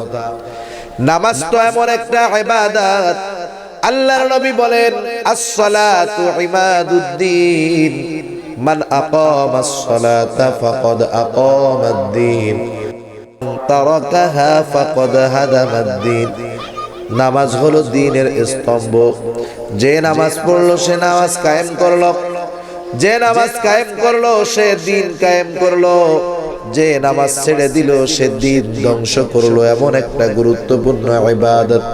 নামাজ তো এমন একটা ইবাদত, আল্লাহর নবী বলেন, আস-সালাতু ইমাদুদ্দিন, মান আকামাস সালাতা ফাকাদ আকামাদ-দ্বীন, তারাকাহা ফাকাদ হাদামাদ-দ্বীন। নামাজ হলো দ্বীনের স্তম্ভ। যে নামাজ পড়লো সে নামাজ কায়েম করলো, যে নামাজ কায়েম করলো সে দ্বীন কায়েম করলো, যে নামাজ ছেড়ে দিল সে দ্বীন ধ্বংস করলো। এমন একটা গুরুত্বপূর্ণ ইবাদত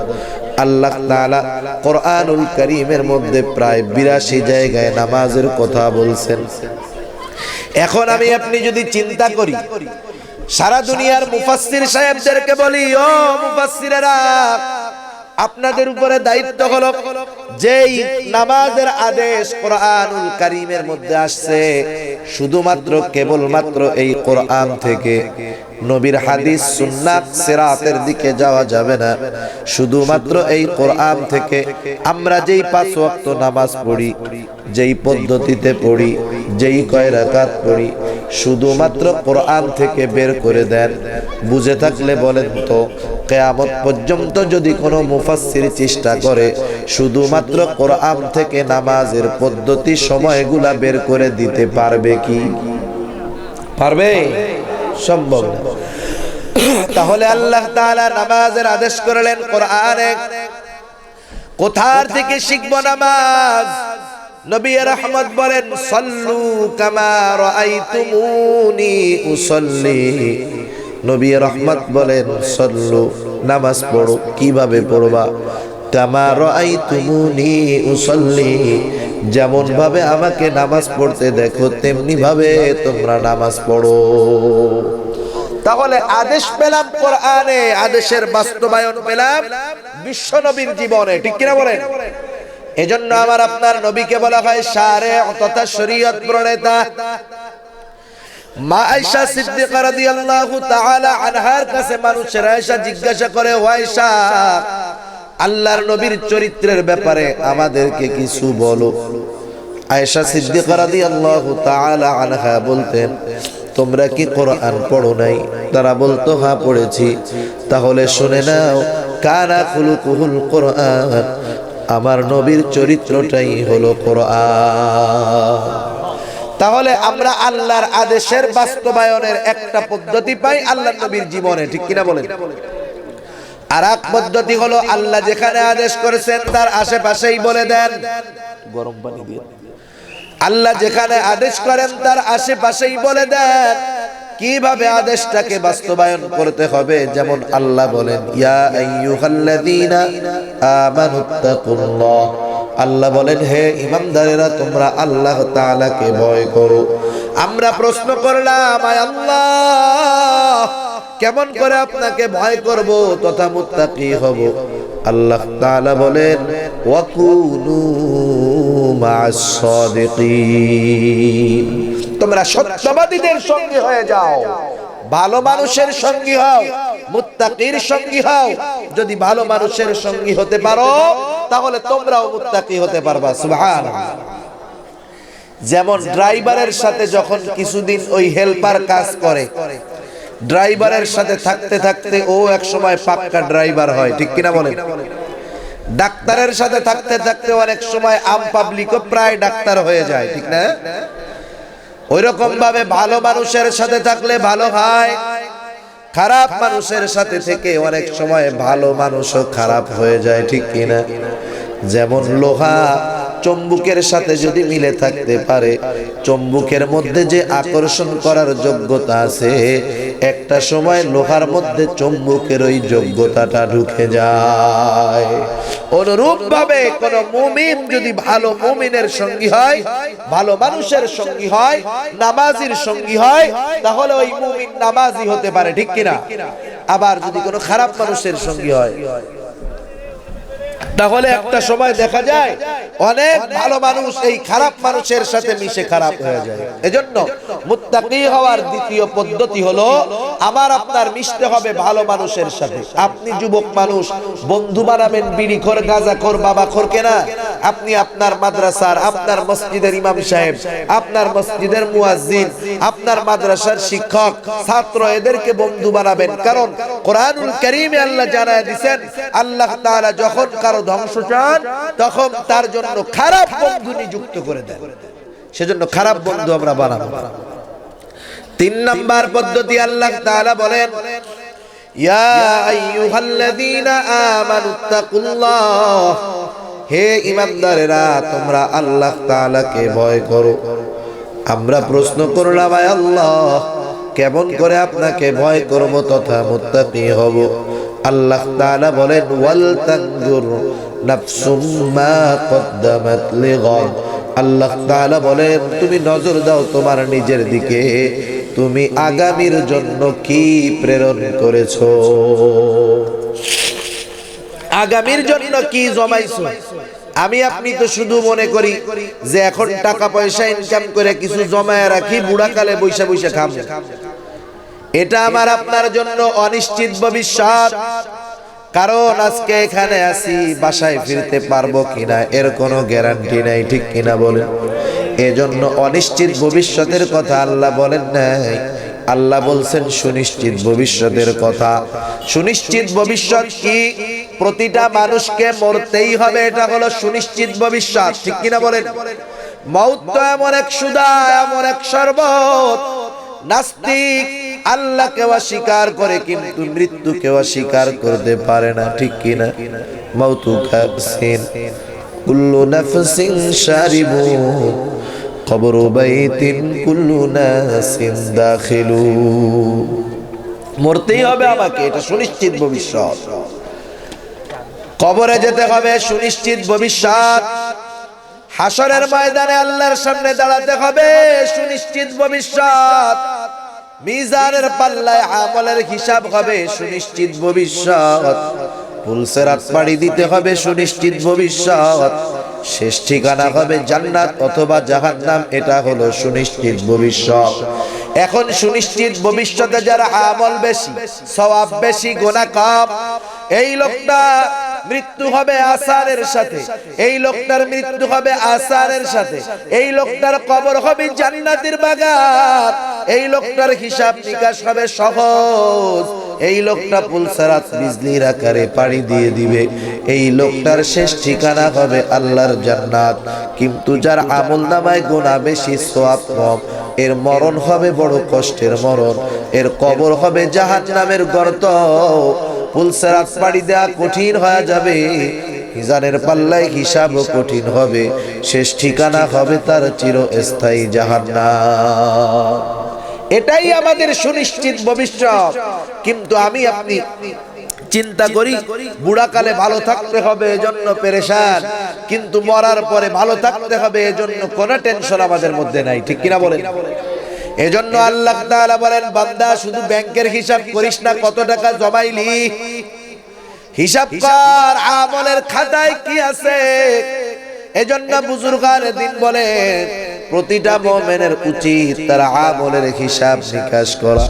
আল্লাহ তাআলা কোরআনুল কারীমের মধ্যে প্রায় ৮২ জায়গায় নামাজের কথা বলছেন। এখন আমি আপনি যদি চিন্তা করি, সারা দুনিয়ার মুফাসসির সাহেবদেরকে বলি, ও মুফাসসিরেরা, আপনাদের উপরে দায়িত্ব হলো, যেই নামাজের আদেশ কোরআনুল কারীমের মধ্যে আসছে, শুধুমাত্র কেবলমাত্র এই কোরআন থেকে, নবীর হাদিস সুন্নাত সিরাতের দিকে যাওয়া যাবে না। শুধুমাত্র এই কোরআন থেকে আমরা যেই 5 ওয়াক্ত নামাজ পড়ি, যেই পদ্ধতিতে পড়ি, যেই কয় রাকাত পড়ি, শুধুমাত্র কোরআন থেকে বের করে দেন। বুঝে থাকলে বলেন তো, কিয়ামত পর্যন্ত যদি কোনো মুফাসসির চেষ্টা করে শুধুমাত্র কোরআন থেকে নামাজের পদ্ধতি সময়গুলা বের করে দিতে পারবে কি? পারবে? সম্ভব না। তাহলে আল্লাহ তাআলা নামাজের আদেশ করলেন কোরআনে। কোথার থেকে শিখব নামাজ? নবী রাহমাত বলেন, সাল্লু কামা রাআইতুমুনি উসাল্লি। নবী রাহমাত বলেন, সাল্লু, নামাজ পড়ো। কিভাবে পড়বা? কামা রাআইতুমুনি উসাল্লি, যেমন ভাবে আমাকে নামাজ পড়তে দেখো তেমনি ভাবে তোমরা নামাজ পড়ো। তাহলে আদেশ পেলাম কোরআনে, আদেশের বাস্তবায়ন পেলাম বিশ্বনবীর জীবনে, ঠিক কিনা বলেন? এজন্য আমার আপনার নবীকে বলা হয় শারে তথা শরীয়ত প্রণেতা। মা আয়েশা সিদ্দিকা রাদিয়াল্লাহু তাআলা আনহার কাছে মানুষেরা এসে জিজ্ঞাসা করে, ও আয়েশা, আল্লাহর নবীর চরিত্রের ব্যাপারে আমাদেরকে কিছু বলো। আয়েশা সিদ্দিকা রাদিয়াল্লাহু তাআলা আনহা বলতেন, তোমরা কি কোরআন পড়ো নাই? তারা বলতো হ্যাঁ পড়েছি। তাহলে শুনে নাও, কানা খুলুকুহুল কোরআন, আমার নবীর চরিত্রটাই হলো কোরআন। তাহলে আমরা আল্লাহর আদেশের বাস্তবায়নের একটা পদ্ধতি পাই আল্লাহর নবীর জীবনে, ঠিক কিনা বলেন? আর এক পদ্ধতি হলো আল্লাহ যেখানে আদেশ করেছেন তার আশেপাশেই বলে দেন, গরম পানি দিয়ে। আল্লাহ যেখানে আদেশ করেন তার আশেপাশেই বলে দেন কিভাবে আদেশটাকে বাস্তবায়ন করতে হবে। যেমন আল্লাহ বলেন, ইয়া আইয়ুহাল্লাযীনা আমানুত্তাকুল্লাহ, আল্লাহ বলেন হে ঈমানদারেরা তোমরা আল্লাহ তাআলাকে ভয় করো। আমরা প্রশ্ন করলাম, আয় আল্লাহ কেমন করে আপনাকে ভয় করব তথা মুত্তাকি হব? আল্লাহ তাআলা বলেন, ওয়াকুনু মা'আস সাদিকিন, তোমরা সত্যবাদীদের সঙ্গী হয়ে যাও, ভালো মানুষের সঙ্গী হও, মুত্তাকির সঙ্গী হও। যদি ভালো মানুষের সঙ্গী হতে পারো তাহলে তোমরাও মুত্তাকি হতে পারবা। সুবহানাল্লাহ। যেমন ড্রাইভারের সাথে যখন কিছুদিন ওই হেল্পার কাজ করে, ড্রাইভারের সাথে থাকতে থাকতে ও এক সময় পাক্কা ড্রাইভার হয়, ঠিক কিনা বলেন? ডাক্তারের সাথে থাকতে থাকতে অনেক সময় আম পাবলিকও প্রায় ডাক্তার হয়ে যায়, ঠিক না? ওইরকম ভাবে ভালো মানুষের সাথে থাকলে ভালো হয়, খারাপ মানুষের সাথে থেকে অনেক সময় ভালো মানুষও খারাপ হয়ে যায়, ঠিক কিনা? যেমন লোহা চুম্বকের সাথে যদি মিলে থাকতে পারে, চুম্বকের মধ্যে যে আকর্ষণ করার যোগ্যতা আছে, একটা সময় লোহার মধ্যে চুম্বকের ওই যোগ্যতাটা ঢুকে যায়। অনুরূপ ভাবে কোন মুমিন যদি ভালো মুমিনের সঙ্গী হয়, ভালো মানুষের সঙ্গী হয়, নামাজির সঙ্গী হয়, তাহলে ওই মুমিন নামাজি হতে পারে, ঠিক কিনা? আবার যদি কোনো খারাপ মানুষের সঙ্গী হয় তাহলে একটা সময় দেখা যায় অনেক ভালো মানুষ এই খারাপ মানুষের সাথে মিশে খারাপ হয়ে যায়। এজন্য মুত্তাকি হওয়ার দ্বিতীয় পদ্ধতি হলো আমার আপনার মিশতে হবে ভালো মানুষের সাথে। আপনি যুবক মানুষ, বন্ধু বানাবেন বিড়িখোর, গাঁজাখোর, বাবাখোর কেনা? আপনি আপনার মাদ্রাসার, আপনার মসজিদের ইমাম সাহেব, আপনার মসজিদের মুয়াজ্জিন, আপনার মাদ্রাসার শিক্ষক, ছাত্র, এদেরকে বন্ধু বানাবেন। কারণ কোরআনুল কারীমে আল্লাহ জানায় দিয়েছেন, আল্লাহ তাআলা যখন কারো ধ্বংস চান তখন তার জন্য খারাপ বন্ধু নিযুক্ত করে দেন। সেজন্য খারাপ বন্ধু আমরা বানাবো না। 3 নাম্বার পদ্ধতি আল্লাহ তাআলা বলেন, ইয়া আইয়ুহাল্লাযীনা আমানুত্তাকুল্লাহ, হে ঈমানদারেরা তোমরা আল্লাহ তাআলাকে ভয় করো। আমরা প্রশ্ন করলাম, আয় আল্লাহ কেমন করে আপনাকে ভয় করব তথা মুত্তাকি হব? আল্লাহ তাআলা বলেন, ওয়াল তানজুর নাফসুম মা কদ্দামাত লিগাদ, আল্লাহ তাআলা বলেন তুমি নজর দাও তোমার নিজের দিকে, তুমি আগামীর জন্য কি প্রেরণ করেছো, আগামীর জন্য কি জমাইছো। আমি আপনি তো শুধু মনে করি যে এখন টাকা পয়সা ইনকাম করে কিছু জমায় রাখি, বুড়াকালে বৈশা বৈশা খাবো। এটা আমার আপনার জন্য অনিশ্চিত ভবিষ্যৎ। কারণ আজকে এখানে আছি, বাসায় ফিরতে পারবো কিনা এর কোনো গ্যারান্টি নাই, ঠিক কিনা বলেন? এজন্য অনিশ্চিত ভবিষ্যতের কথা আল্লাহ বলেন নাই, আল্লাহ বলছেন সুনিশ্চিত ভবিষ্যতের কথা। সুনিশ্চিত ভবিষ্যৎ কি? প্রতিটা মানুষকে মরতেই হবে, এটা হলো সুনিশ্চিত ভবিষ্যৎ, ঠিক কিনা বলেন? মওত তো এমন এক সুধা, এমন এক শরবত, নাস্তিক আল্লাহকে অস্বীকার করে কিন্তু মৃত্যুকে অস্বীকার করতে পারে না, ঠিক কিনা? মাউতু কাসিন কুল্লু নাফসিন শারিবুন কবরু বাইতিন কুল্লু নাসিন দাখিলু, মরতেই হবে আমাকে, এটা সুনিশ্চিত ভবিষ্যৎ। কবরে যেতে হবে, সুনিশ্চিত ভবিষ্যৎ। হাসরের ময়দানে আল্লাহর সামনে দাঁড়াতে হবে, সুনিশ্চিত ভবিষ্যৎ। মিজানের পাল্লায় আমলের হিসাব হবে, সুনিশ্চিত ভবিষ্যৎ। পুলসিরাত পাড়ি দিতে হবে, সুনিশ্চিত ভবিষ্যৎ। শেষ ঠিকানা হবে জান্নাত অথবা জাহান্নাম, এটা হলো সুনিশ্চিত ভবিষ্যৎ। এখন সুনিশ্চিত ভবিষ্যতে যারা আমল বেশি, সওয়াব বেশি, গুনাহ কম, এই লোকটা মৃত্যু হবে আসারের সাথে, এই লোকটার মৃত্যু হবে আসারের সাথে, এই লোকটার কবর হবে জান্নাতের বাগান। এই লোকটার হিসাব নিকাশ হবে সহজ, এই লোকটা পুলসারাত বিজলির আকারে পাড়ি দিয়ে দিবে, এই লোকটার শেষ ঠিকানা হবে আল্লাহর জান্নাত। কিন্তু যার আমলনামায় গুনাহ বেশি সওয়াব কম, এর মরণ হবে বড় কষ্টের মরণ, এর কবর হবে জাহান্নামের গর্ত। পুলসারাত পাড়ি দেওয়া কঠিন হয়ে যাবে, মিজানের পাল্লায় হিসাবও কঠিন হবে, শেষ ঠিকানা হবে তার চিরস্থায়ী জাহান্নাম। এটাই আমাদের সুনিশ্চিত ভবিষ্যৎ। কিন্তু আমি আপনি চিন্তা করি বুড়াকালে ভালো থাকতে হবে এজন্য পেরেশান, কিন্তু মরার পরে ভালো থাকতে হবে এজন্য কোনো টেনশন আমাদের মধ্যে নাই, ঠিক কিনা বলেন? এজন্য আল্লাহ তাআলা বলেন, বান্দা শুধু ব্যাংকের হিসাব করিস না, কত টাকা জমাইলি, হিসাব কর আমলের খাতায় কি আছে। এজন্য বুজুর্গান দিন বলেন, প্রতিটা মুমিনের উচিত তার আমলের হিসাব নিকাশ করা।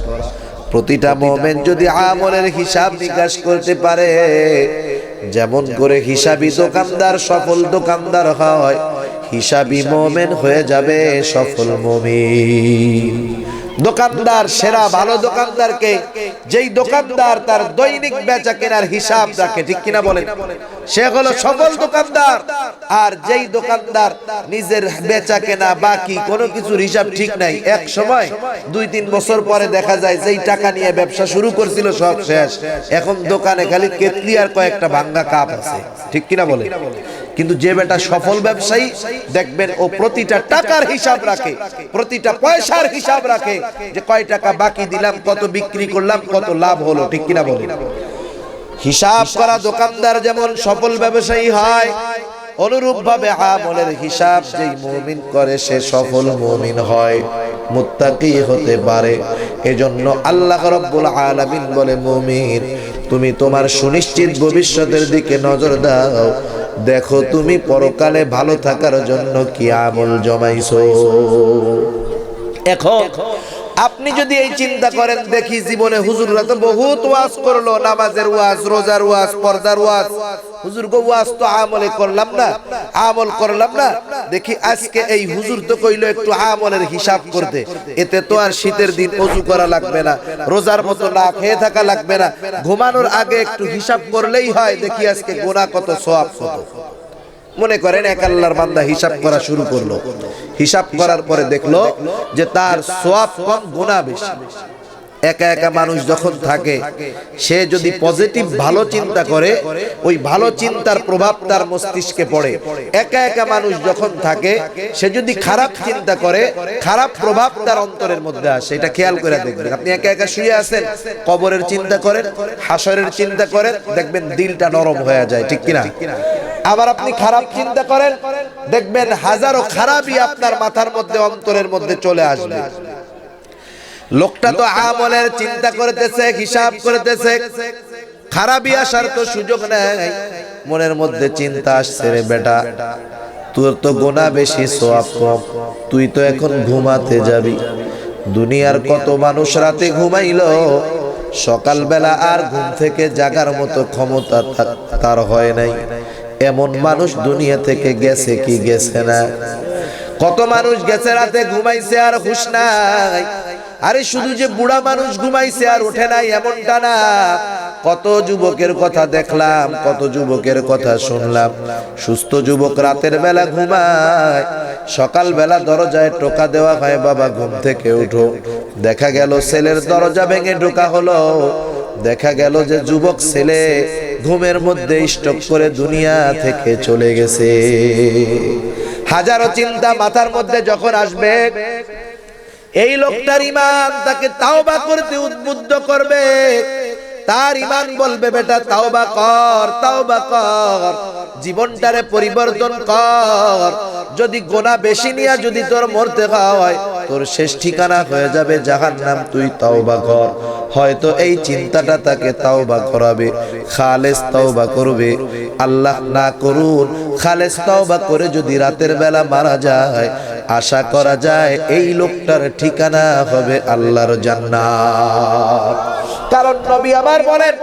প্রতিটা মুমিন যদি আমলের হিসাব নিকাশ করতে পারে, যেমন করে হিসাবী দোকানদার সফল দোকানদার হয়, হিসাবী মুমিন হয়ে যাবে সফল মুমিন। দোকানদার সেরা ভালো দোকানদারকে, যেই দোকানদার তার দৈনিক বেচা কেনার হিসাব রাখে, ঠিক কিনা বলেন, সে হলো সফল দোকানদার। আর যেই দোকানদার নিজের বেচা কেনা বাকি কোনো কিছুর হিসাব ঠিক নাই, এক সময় 2-3 বছর পরে দেখা যায় যেই টাকা নিয়ে ব্যবসা শুরু করছিল সব শেষ, এখন দোকানে খালি কেতলি আর কয়েকটা ভাঙ্গা কাপ আছে, ঠিক কিনা বলেন। কিন্তু যে বেটা সফল ব্যবসায়ী দেখবেন ও প্রতিটা টাকার হিসাব রাখে, প্রতিটা পয়সার হিসাব রাখে, যে কয় টাকা বাকি দিলাম, কত বিক্রি করলাম, কত লাভ হলো, ঠিক কিনা বলেন। হিসাব করা দোকানদার যেমন সফল ব্যবসায়ী হয়, অনুরূপ ভাবে আমলের হিসাব যেই মুমিন করে সে সফল মুমিন হয়, মুত্তাকি হতে পারে। এজন্য আল্লাহ রাব্বুল আলামিন বলে, মুমিন তুমি তোমার সুনিশ্চিত ভবিষ্যতের দিকে নজর দাও, দেখো তুমি পরকালে ভালো থাকার জন্য কি আমল জমাইছো। এখন আপনি যদি এই চিন্তা করেন, দেখি জীবনে হুজুররা তো বহুত ওয়াজ করলো, নামাজের ওয়াজ, রোজার ওয়াজ, পর্দার ওয়াজ, হুজুর গো ওয়াজ তো আমলে করলাম না, আমল করলাম না, দেখি আজকে এই হুজুর তো কইলো একটু আমলের হিসাব করতে, এতে তো আর শীতের দিন ওযু করা লাগবে না, রোজার মতো না খেয়ে থাকা লাগবে না, ঘুমানোর আগে একটু হিসাব করলেই হয়, দেখি আজকে গুনাহ কত সওয়াব কত। মনে করেন এক আল্লাহর বান্দা হিসাব করা শুরু করলো, হিসাব করার পরে দেখলো যে তার সওয়াব কম গুনাহ বেশি। একা একা মানুষ যখন থাকে, সে যদি পজিটিভ ভালো চিন্তা করে, ওই ভালো চিন্তার প্রভাব তার মস্তিষ্কে পড়ে। একা একা মানুষ যখন থাকে, সে যদি খারাপ চিন্তা করে, খারাপ প্রভাব তার অন্তরের মধ্যে আসে। এটা খেয়াল করে দেখবেন, আপনি একা একা শুয়ে আছেন, কবরের চিন্তা করেন, হাসরের চিন্তা করেন, দেখবেন দিলটা নরম হয়ে যায়, ঠিক কিনা? আবার আপনি খারাপ চিন্তা করেন, দেখবেন হাজারো খারাপই আপনার মাথার মধ্যে, অন্তরের মধ্যে চলে আসবে। লোকটা তো আমলের চিন্তা করতেছে, হিসাব করতেছে, খারাপই আসার তো সুযোগ নেই। মনের মধ্যে চিন্তা আসছে, রে বেটা তোর তো গুনাহ বেশি সওয়াব কম, তুই তো এখন ঘুমাতে যাবি। দুনিয়ার কত মানুষ রাতে ঘুমাইলো, সকালবেলা আর ঘুম থেকে জাগার মতো ক্ষমতা তার হয় নাই। এমন মানুষ দুনিয়া থেকে গেছে কি গেছে না? কত মানুষ গেছে রাতে ঘুমাইছে আর হুঁশ নাই। আরে শুধু যে বুড়া মানুষ ঘুমাইছে আর ওঠে নাই এমনটা না, কত যুবকের কথা দেখলাম, কত যুবকের কথা শুনলাম। সুস্থ যুবক রাতের বেলা ঘুমায়, সকাল বেলা দরজায় টোকা দেওয়া হয়, বাবা ঘুম থেকে উঠো। দেখা গেল ছেলের দরজা ভেঙে ঢোকা হলো, দেখা গেল যে যুবক ছেলে ঘুমের মধ্যে স্ট্রোক করে দুনিয়া থেকে চলে গেছে। হাজারো চিন্তা মাথার মধ্যে যখন আসবে, এই লোকটার ঈমান তাকে তাওবা করতে উদ্বুদ্ধ করবে। তার ঈমান বলবে, বেটা তাওবা কর, তাওবা কর, জীবনটারে পরিবর্তন কর। যদি গুনাহ বেশি নিয়া যদি তোর মরতে হয়, তোর শেষ ঠিকানা হয়ে যাবে জাহান্নাম, তুই তাওবা কর। হয়তো এই চিন্তাটা তাকে তাওবা করাবে, খালেস তাওবা করবে। আল্লাহ না করুন, খালেস তাওবা করে যদি রাতের বেলা মারা যায়, আশা করা যায় এই লোকটার ঠিকানা হবে আল্লাহর জান্নাত। কারণ নবী আবার বলেন,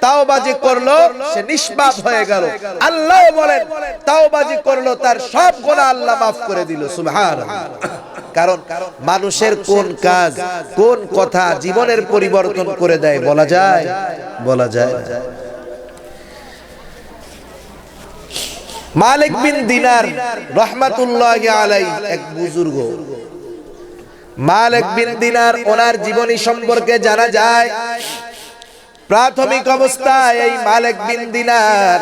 তাওবাজি করলো সে নিষ্পাপ হয়ে গেল। আল্লাহ বলেন, তাওবাজি করলো তার সব গুনাহ আল্লাহ মাফ করে দিল। সুবহানাল্লাহ। কারণ মানুষের কোন কাজ কোন কথা জীবনের পরিবর্তন করে দেয় বলা যায় না। মালিক বিন দিনার রাহমাতুল্লাহি আলাইহি এক বুজুর্গ, মালিক বিন দিনার ওনার জীবনী সম্পর্কে জানা যায় প্রাথমিক অবস্থায় এই মালিক বিন দিনার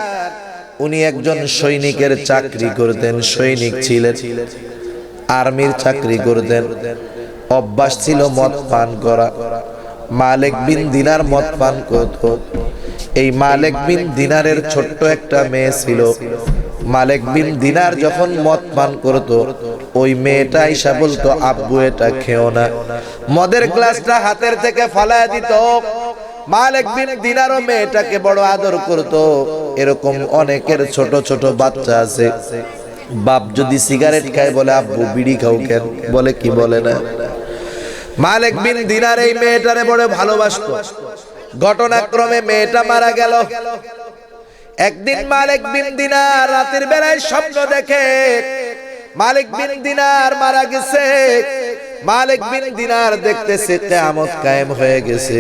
উনি একজন সৈনিকের চাকরি করতেন, সৈনিক ছিলেন, আর্মির চাকরি করতেন, অভ্যাস ছিল মদ পান করা। মালিক বিন দিনার মদ পান করত। এই মালিক বিন দিনারের ছোট্ট একটা মেয়ে ছিল। মালিক বিন দিনার যখন মদ পান করত, ওই মেয়েটা এসে বলতো, আব্বু এটা খেও না। মদের গ্লাসটা হাতের থেকে ফালায় দিত। মালিক বিন দিনারও মেয়েটাকে বড় আদর করত। এরকম অনেকের ছোট ছোট বাচ্চা আছে, বাপ যদি সিগারেট খায় বলে, আব্বু বিড়ি খাও কেন? বলে কি বলে না। মালিক বিন দিনার এই মেয়েটারে বড় ভালোবাসতো। ঘটনাক্রমে মেয়েটা মারা গেল। একদিন মালিক বিন দিনার রাতের বেলায় স্বপ্ন দেখে মালিক বিন দিনার মারা গেছে। মালিক বিন দিনার দেখতেছে কিয়ামত কায়েম হয়ে গেছে।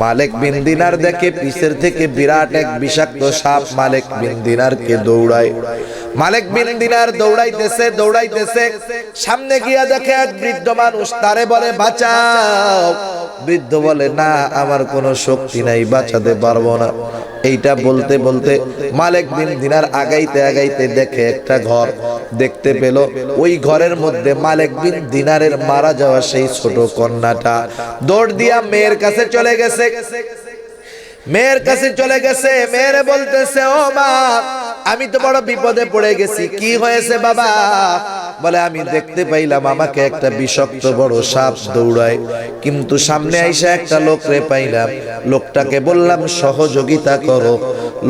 মালিক বিন দিনার দেখে পিছের থেকে বিরাট এক বিষাক্ত সাপ মালিক বিন দিনারকে দৌড়ায়। মালিক বিন দিনার দৌড়াইতেছে, সামনে গিয়া দেখে এক বৃদ্ধ মানুষ, তারে বলে বাঁচাও। বৃদ্ধ বলে, না, আমার কোনো শক্তি নাই, বাঁচাতে পারবো না। এইটা বলতে বলতে মালিক বিন দিনার আগাইতে দেখে একটা ঘর দেখতে পেল। ওই ঘরের মধ্যে মালিক বিন দিনারের মারা যাওয়া সেই ছোট কন্যাটা দৌড় দিয়া মেয়ের কাছে চলে গেছে। মেয়েরে বলতেছে, ও মা, আমি তো বড় বিপদে পড়ে গেছি। কি হয়েছে বাবা? বলে, আমি দেখতে পাইলাম আমাকে একটা বিষাক্ত বড় সাপ দৌড়ায়, কিন্তু সামনে আইসা একটা লোকরে পাইলাম। লোকটাকে বললাম সহযোগিতা করো।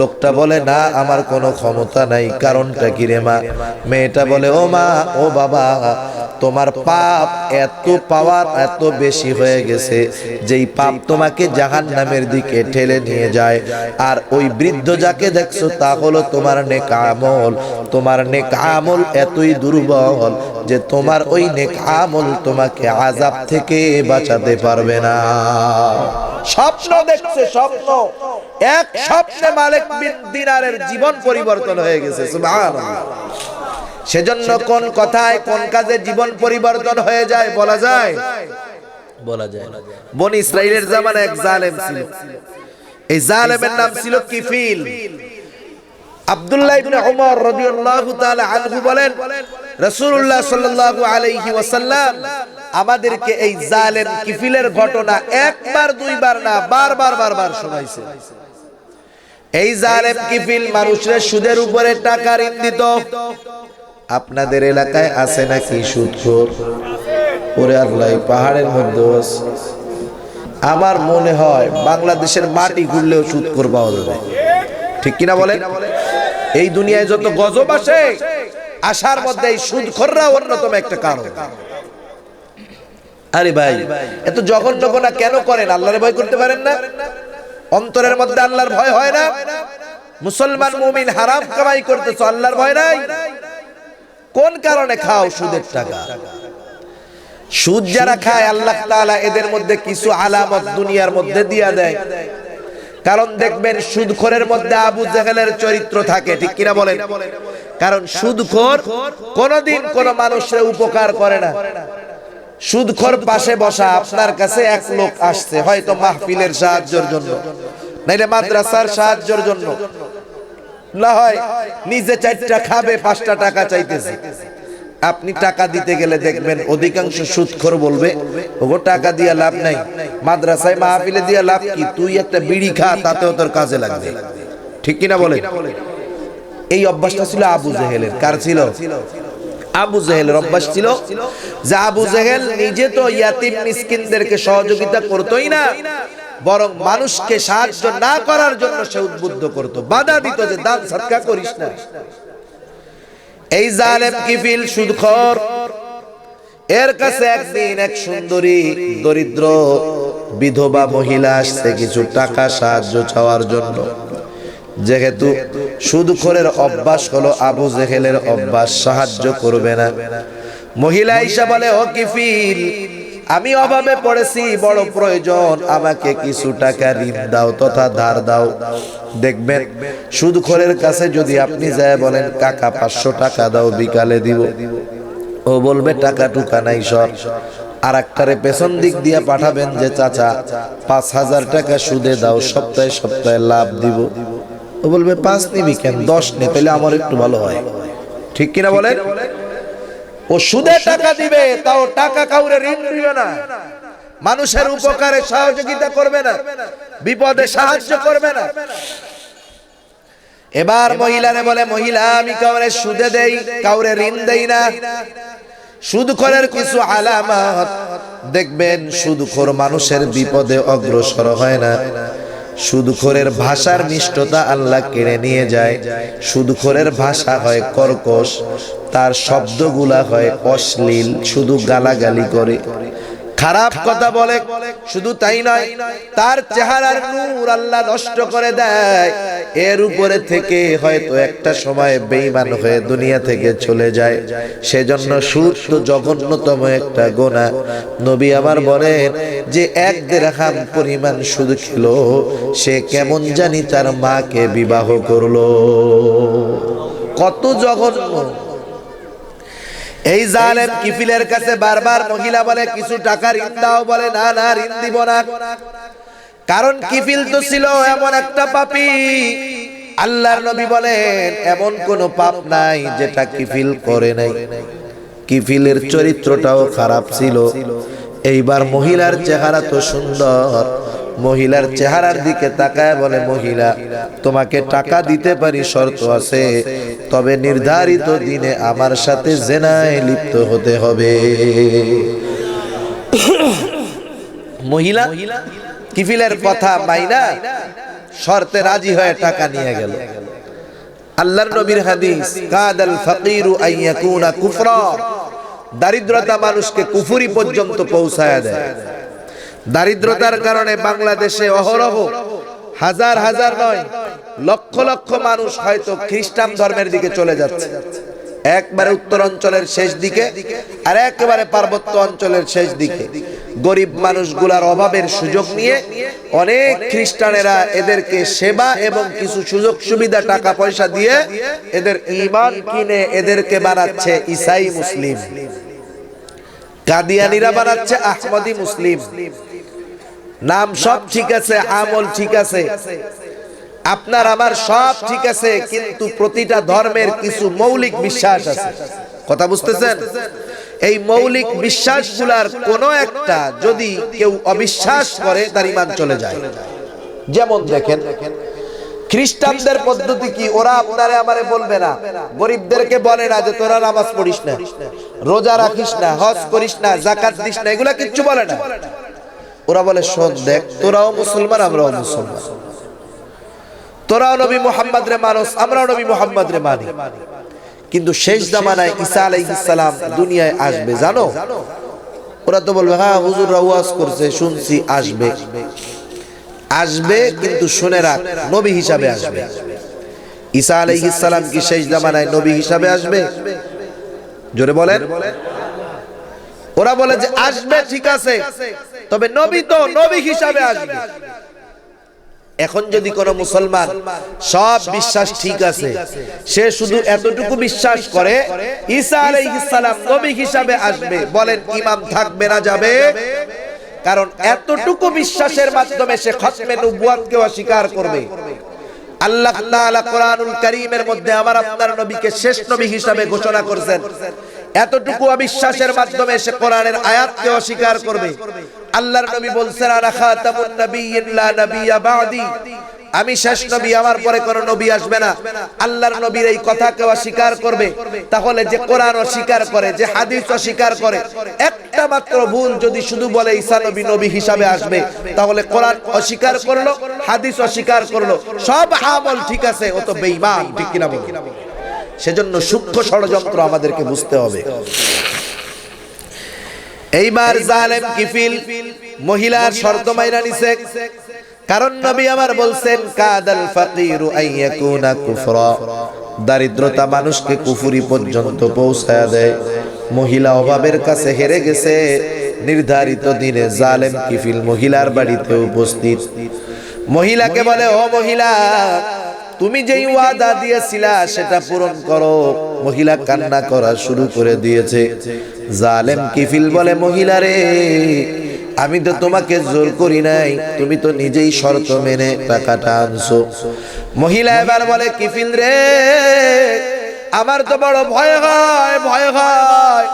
লোকটা বলে, না, আমার কোনো ক্ষমতা নাই। কারণটা কি রে মা? মেয়েটা বলে, ও মা, ও বাবা, তোমার পাপ পাওয়ার এত বেশি হয়ে গেছে, যেই পাপ তোমাকে জাহান্নামের দিকে ঠেলে নিয়ে যায়। আর ওই বৃদ্ধ যাকে দেখছো তা হলো তোমার নেক আমল। তোমার নেক আমল এতই দুর্বল যে তোমার ওই নেক আমল তোমাকে আযাব থেকে বাঁচাতে পারবে না। স্বপ্ন দেখছে, স্বপ্ন। এক স্বপ্নে মালিক বিন দিনারের জীবন পরিবর্তন হয়ে গেছে। সুবহানাল্লাহ। সেজন্য কোন কথায় কোন কাজে জীবন পরিবর্তন হয়ে যায় বলা যায়। বনি ইসরাইলের জামানায় এক জালেম ছিল। এই জালেমের নাম ছিল কিফিল। আব্দুল্লাহ ইবনে উমর রাদিয়াল্লাহু তাআলা আনহু বলেন, রাসূলুল্লাহ সাল্লাল্লাহু আলাইহি ওয়াসাল্লাম আমাদেরকে এই জালেম কিফিলের ঘটনা একবার দুইবার না, বারবার শোনাইছে। এই জালেম কিফিল মানুষের সুদের উপরে টাকা ঋণ দিত। আপনাদের এলাকায় আছে নাকি সুদখোর? ওরে আল্লাহ, পাহাড়ের মধ্যে আমার মনে হয় বাংলাদেশের মাটি ঘুরলেও সুদখোর পাওয়া যাবে। ঠিক কিনা বলেন? এই দুনিয়ায় যত গজব আসে, আসার মধ্যে এই সুদখোররা অন্যতম একটা কারণ। আরে ভাই, এত জঘন্য গুনাহ কেন করেন? আল্লাহর ভয় করতে পারেন না? অন্তরের মধ্যে আল্লাহর ভয় হয় না? মুসলমান মুমিন হারাম কামাই করতেছো, আল্লাহর ভয় নাই? কোন কারণে খাও সুদের টাকা? সুদ যারা খায় আল্লাহ তাআলা এদের মধ্যে কিছু আলামত দুনিয়ার মধ্যে দিয়া দেয়। কারণ দেখবেন সুদখোরের মধ্যে আবু জেহেলের চরিত্র থাকে। ঠিক কিনা বলেন? কারণ সুদখোর কোনদিন কোন মানুষের উপকার করে না। সুদখোর পাশে বসা, আপনার কাছে এক লোক আসছে হয়তো মাহফিলের সাহায্যের জন্য, নাইলে মাদ্রাসার সাহায্যের জন্য, না হয় নিজে 4টা খাবে, 5টা টাকা চাইতেছে। আপনি টাকা দিতে গেলে দেখবেন অধিকাংশ সুদখোর বলবে, ওগো টাকা দিয়া লাভ নাই, মাদ্রাসায় মাহফিলে দিয়া লাভ কি, তুই একটা বিড়ি খা, তাতেও তোর কাজে লাগবে। ঠিক কিনা বলেন? এই অভ্যাসটা ছিল আবু জেহেলের। কার ছিল? আবু জেহেলের অভ্যাস ছিল যে আবু জেহেল নিজে তো ইয়াতিম মিসকিনদেরকে সহযোগিতা করতোই না, বরং মানুষকে সাহায্য না করার জন্য সে উদ্বুদ্ধ করত, বাধা দিত যে দান সদকা করিস না। এই জালেম কিফিল সুদখোর, এর কাছে একদিন এক সুন্দরী দরিদ্র বিধবা মহিলা আসছে কিছু টাকা সাহায্য চাওয়ার জন্য। যেহেতু সুদখোরের অভ্যাস হলো আবু জেহেলের অভ্যাস, সাহায্য করবে না, মহিলা আয়েশা বলে, ও কিফিল, আমি অভাবে পড়েছি, বড় প্রয়োজন, আমাকে কিছু টাকা ঋণ দাও তথা ধার দাও। দেখবেন সুদখোরের কাছে যদি আপনি যায় বলেন, কাকা 500 টাকা দাও, বিকালে দিব, ও বলবে টাকা টুকা নাই সর। আর একটারে পেছন দিক দিয়ে পাঠাবেন যে চাচা 5000 টাকা সুদে দাও, সপ্তাহে সপ্তাহে লাভ দিব, ও বলবে 5 নিবি কেন, 10 নে, তাহলে আমার একটু ভালো হয়। ঠিক কিনা বলেন? ও সুদে টাকা দিবে, তাও টাকা কাউরে ঋণ দিবে না, মানুষের উপকারে সহযোগিতা করবে না, বিপদে সাহায্য করবে না। এবার মহিলারে বলে, মহিলা, আমি কাউরে সুদে দেই, কাউরে ঋণ দেই না। সুদখোরের কিছু আলামত দেখবেন, সুদখোর মানুষের বিপদে অগ্রসর হয় না। সুদখোরের ভাষার মিষ্টতা আল্লাহ কেড়ে নিয়ে যায়। সুদখোরের ভাষা হয় কর্কশ, তার শব্দগুলা হয় অশ্লীল, শুধু গালাগালি করে, খারাপ কথা বলে। শুধু তাই নয়, তার চেহারার নূর আল্লাহ নষ্ট করে দেয়। এর উপরে থেকে হয়তো একটা সময় বেঈমান হয়ে দুনিয়া থেকে চলে যায়। সেজন্য সুদ তো জঘন্যতম একটা গুনাহ। নবী আমার বলেন যে 1 দিরহাম পরিমাণ সুদ খেলো, সে কেমন জানি তার মাকে বিবাহ করলো। কত জঘন্য! এই জালেম কিফিলের কাছে বারবার মহিলা বলে, কিছু টাকা ঋণ দাও, বলে না না, ঋণ দিব না। কারণ কিফিল তো ছিল এমন একটা পাপী, আল্লাহর নবী বলেন এমন কোন পাপ নাই যেটা কিফিল করে নাই। কিফিলের চরিত্রটাও খারাপ ছিল। এইবার মহিলার চেহারা তো সুন্দর, মহিলার চেহারার দিকে তাকায় বলে, মহিলা, তোমাকে টাকা দিতে পারি, শর্ত আছে, তবে নির্ধারিত দিনে আমার সাথে জেনায় লিপ্ত হতে হবে। মহিলা কিফিলের কথা মাইনা শর্তে রাজি হয়ে টাকা নিয়ে গেল। আল্লাহর নবীর হাদিস, কাদাল ফাকিরু আন ইয়াকুনা কুফরা, দারিদ্রতা মানুষকে কুফরি পর্যন্ত পৌঁছায় দেয়। দারিদ্রতার কারণে বাংলাদেশে অহরহ হাজার হাজার নয়, লক্ষ লক্ষ মানুষ হয়তো খ্রিস্টান ধর্মের দিকে চলে যাচ্ছে। একবারে উত্তর অঞ্চলের শেষ দিকে আর একেবারে পার্বত্য অঞ্চলের শেষ দিকে গরিব মানুষগুলার অভাবের সুযোগ নিয়ে অনেক খ্রিস্টানেরা এদেরকে সেবা এবং কিছু সুযোগ সুবিধা, টাকা পয়সা দিয়ে এদের ঈমান কিনে এদেরকে বানাচ্ছে ঈসাই মুসলিম, কাদিয়ানীরা বানাচ্ছে আহমদি মুসলিম। নাম সব ঠিক আছে, আমল ঠিক আছে, আপনার আমার সব ঠিক আছে, কিন্তু প্রতিটা ধর্মের কিছু মৌলিক বিশ্বাস আছে। কথা বুঝতেছেন? এই মৌলিক বিশ্বাসগুলার কোন একটা যদি কেউ অবিশ্বাস করে, তার ঈমান চলে যায়। যেমন দেখেন, খ্রিস্টানদের পদ্ধতি কি, ওরা আপনারে আমারে বলবে না, গরিবদেরকে বলে না যে তোরা নামাজ পড়িস না, রোজা রাখিস না, হজ করিস না, যাকাত দিস না, এগুলা কিচ্ছু বলে না। ওরা বলে, শোন দেখ, তোরাও মুসলমান, আমরাও মুসলমান, তোরাও নবী মুহাম্মদ রে মানস, আমরাও নবী মুহাম্মদ রে মানি, কিন্তু শেষ জামানায় ঈসা আলাইহিস সালাম দুনিয়ায় আসবে, জানো? ওরা তো বলবে, হ্যাঁ হুজুররা ওয়াজ করছে, শুনছি, আসবে। আসবে, কিন্তু শুনে রাখ, নবী হিসাবে আসবে। ঈসা আলাইহিস সালাম কি শেষ জামানায় নবী হিসাবে আসবে? জোরে বলেন। ওরা বলে যে আসবে, ঠিক আছে, তবে নবী তো নবী হিসাবে আসবে। এখন যদি কোন মুসলমান সব বিশ্বাস ঠিক আছে, সে শুধু এতটুকু বিশ্বাস করে ঈসা আলাইহিস সালাম নবী হিসাবে আসবে, বলেন ঈমান থাকবে না যাবে? কারণ এতটুকু বিশ্বাসের মাধ্যমে সে খতমে নবুয়তকে অস্বীকার করবে। আল্লাহ তাআলা কোরআনুল কারীমের মধ্যে আমার আপনার নবীকে শেষ নবী হিসাবে ঘোষণা করেছেন। এতটুকু অবিশ্বাসের মাধ্যমে সে কোরআনের আয়াতকে অস্বীকার করবে। আল্লাহর নবী বলছেন, আনা খাতামুন নাবিয়্যিন লা নাবিয়্যা বা'দি, আমি শেষ নবী, আমার পরে কোন নবী আসবে না। আল্লাহর নবীর এই কথাকে অস্বীকার করবে। তাহলে যে কোরআন অস্বীকার করে, যে হাদিস অস্বীকার করে, একটা মাত্র ভুল যদি শুধু বলে ঈসা নবী নবী হিসাবে আসবে, তাহলে কোরআন অস্বীকার করলো, হাদিস অস্বীকার করলো, সব আমল ঠিক আছে, ও তো বেঈমান। ঠিক কিনা বলেন? সেজন্য সূক্ষ্ম ষড়যন্ত্র আমাদেরকে বুঝতে হবে। এইবার জালেম কিফিল মহিলার শর্ত মাইনা নিছে, কারণ নবী আমার বলছেন, কাদাল ফাকিরু আন ইয়াকুনা কুফরা, দারিদ্রতা মানুষকে কুফরি পর্যন্ত পৌঁছায়া দেয়। মহিলা অভাবের কাছে হেরে গেছে। নির্ধারিত দিনে জালেম কিফিল মহিলার বাড়িতে উপস্থিত। মহিলাকে বলে, ও মহিলা, তুমি যেই ওয়াদা দিয়েছিলা সেটা পূরণ করো। মহিলা কান্না করা শুরু করে দিয়েছে। জালেম কিফিল বলে, মহিলা রে, আমি তো তোমাকে জোর করি নাই, তুমি তো নিজেই শর্ত মেনে টাকাটা আনছো। মহিলা এবার বলে, কিফিল রে, আমার তো বড় ভয় হয়, ভয় হয়।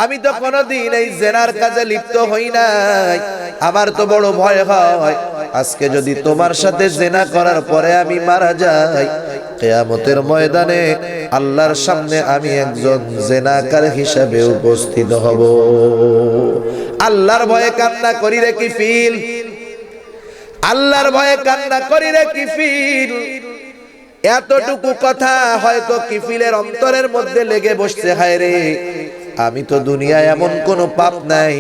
আমি তো কোনোদিন এই জেনার কাজে লিপ্ত হই নাই, আমার তো বড় ভয় হয়। আজকে যদি তোমার সাথে জেনা করার পরে আমি মারা যাই, কিয়ামতের ময়দানে আল্লাহর সামনে আমি একজন জেনাকার হিসাবে উপস্থিত হব। আল্লাহর ভয়ে কান্না করি রে কিফিল, আল্লাহর ভয়ে কান্না করি রে কিফিল। এতটুকু কথা হয়তো কিফিলের অন্তরের মধ্যে লেগে বসছে, হায় রে, আমি তো দুনিয়ায় এমন কোনো পাপ নাই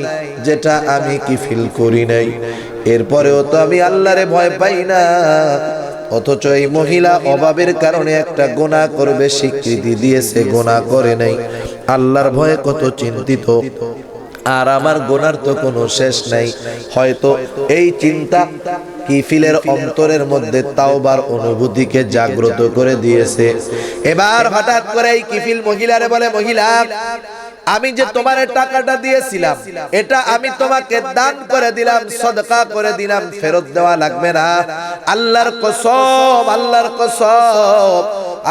যেটা আমি কিফিল করি নাই, এরপরেও তো আমি আল্লাহরে ভয় পাই না। অথচ এই মহিলা অভাবের কারণে একটা গুনাহ করবে স্বীকৃতি দিয়েছে, গুনাহ করে নাই। আল্লাহর ভয়ে কত চিন্তিত। আর আমার গুনার তো কোনো শেষ নাই। হয়তো এই চিন্তা কিফিলের অন্তরের মধ্যে তাওবার অনুভূতিকে জাগ্রত করে দিয়েছে। এবার হঠাৎ করে এই কিফিল মহিলারে বলে, মহিলা, আমি যে তোমার টাকাটা দিয়েছিলাম এটা আমি তোমাকে দান করে দিলাম, সদকা করে দিলাম, ফেরত দেওয়া লাগবে না। আল্লাহর কসম, আল্লাহর কসম,